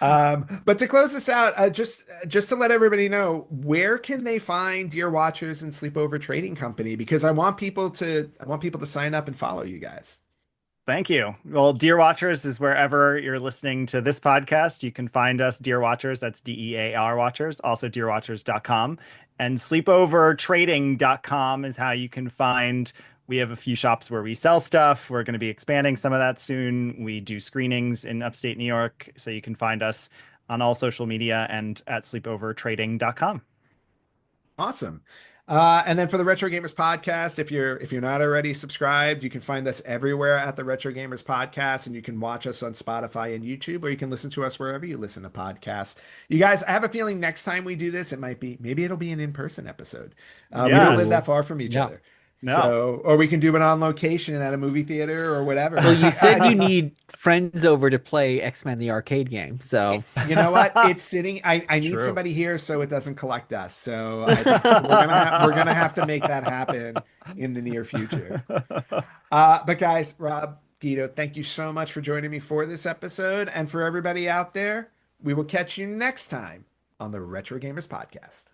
Mhm. but to close this out, just to let everybody know, where can they find Dear Watchers and Sleepover Trading Company? Because I want people to sign up and follow you guys. Thank you. Well, Dear Watchers is wherever you're listening to this podcast. You can find us, Dear Watchers. That's DEAR Watchers, also dearwatchers.com. And sleepovertrading.com is how you can find. We have a few shops where we sell stuff. We're going to be expanding some of that soon. We do screenings in upstate New York. So you can find us on all social media and at sleepovertrading.com. Awesome. And then for the Retro Gamers Podcast, if you're not already subscribed, you can find us everywhere at the Retro Gamers Podcast, and you can watch us on Spotify and YouTube, or you can listen to us wherever you listen to podcasts. You guys, I have a feeling next time we do this, maybe it'll be an in-person episode. We don't live Yes. that far from each Yeah. other. No. So, or we can do it on location at a movie theater or whatever. Well, you said you need friends over to play X-Men the arcade game, so You know what? It's sitting. I need True. somebody here so it doesn't collect us. So I think we're gonna have to make that happen in the near future. But guys, Rob, Guido, thank you so much for joining me for this episode, and for everybody out there, we will catch you next time on the Retro Gamers Podcast.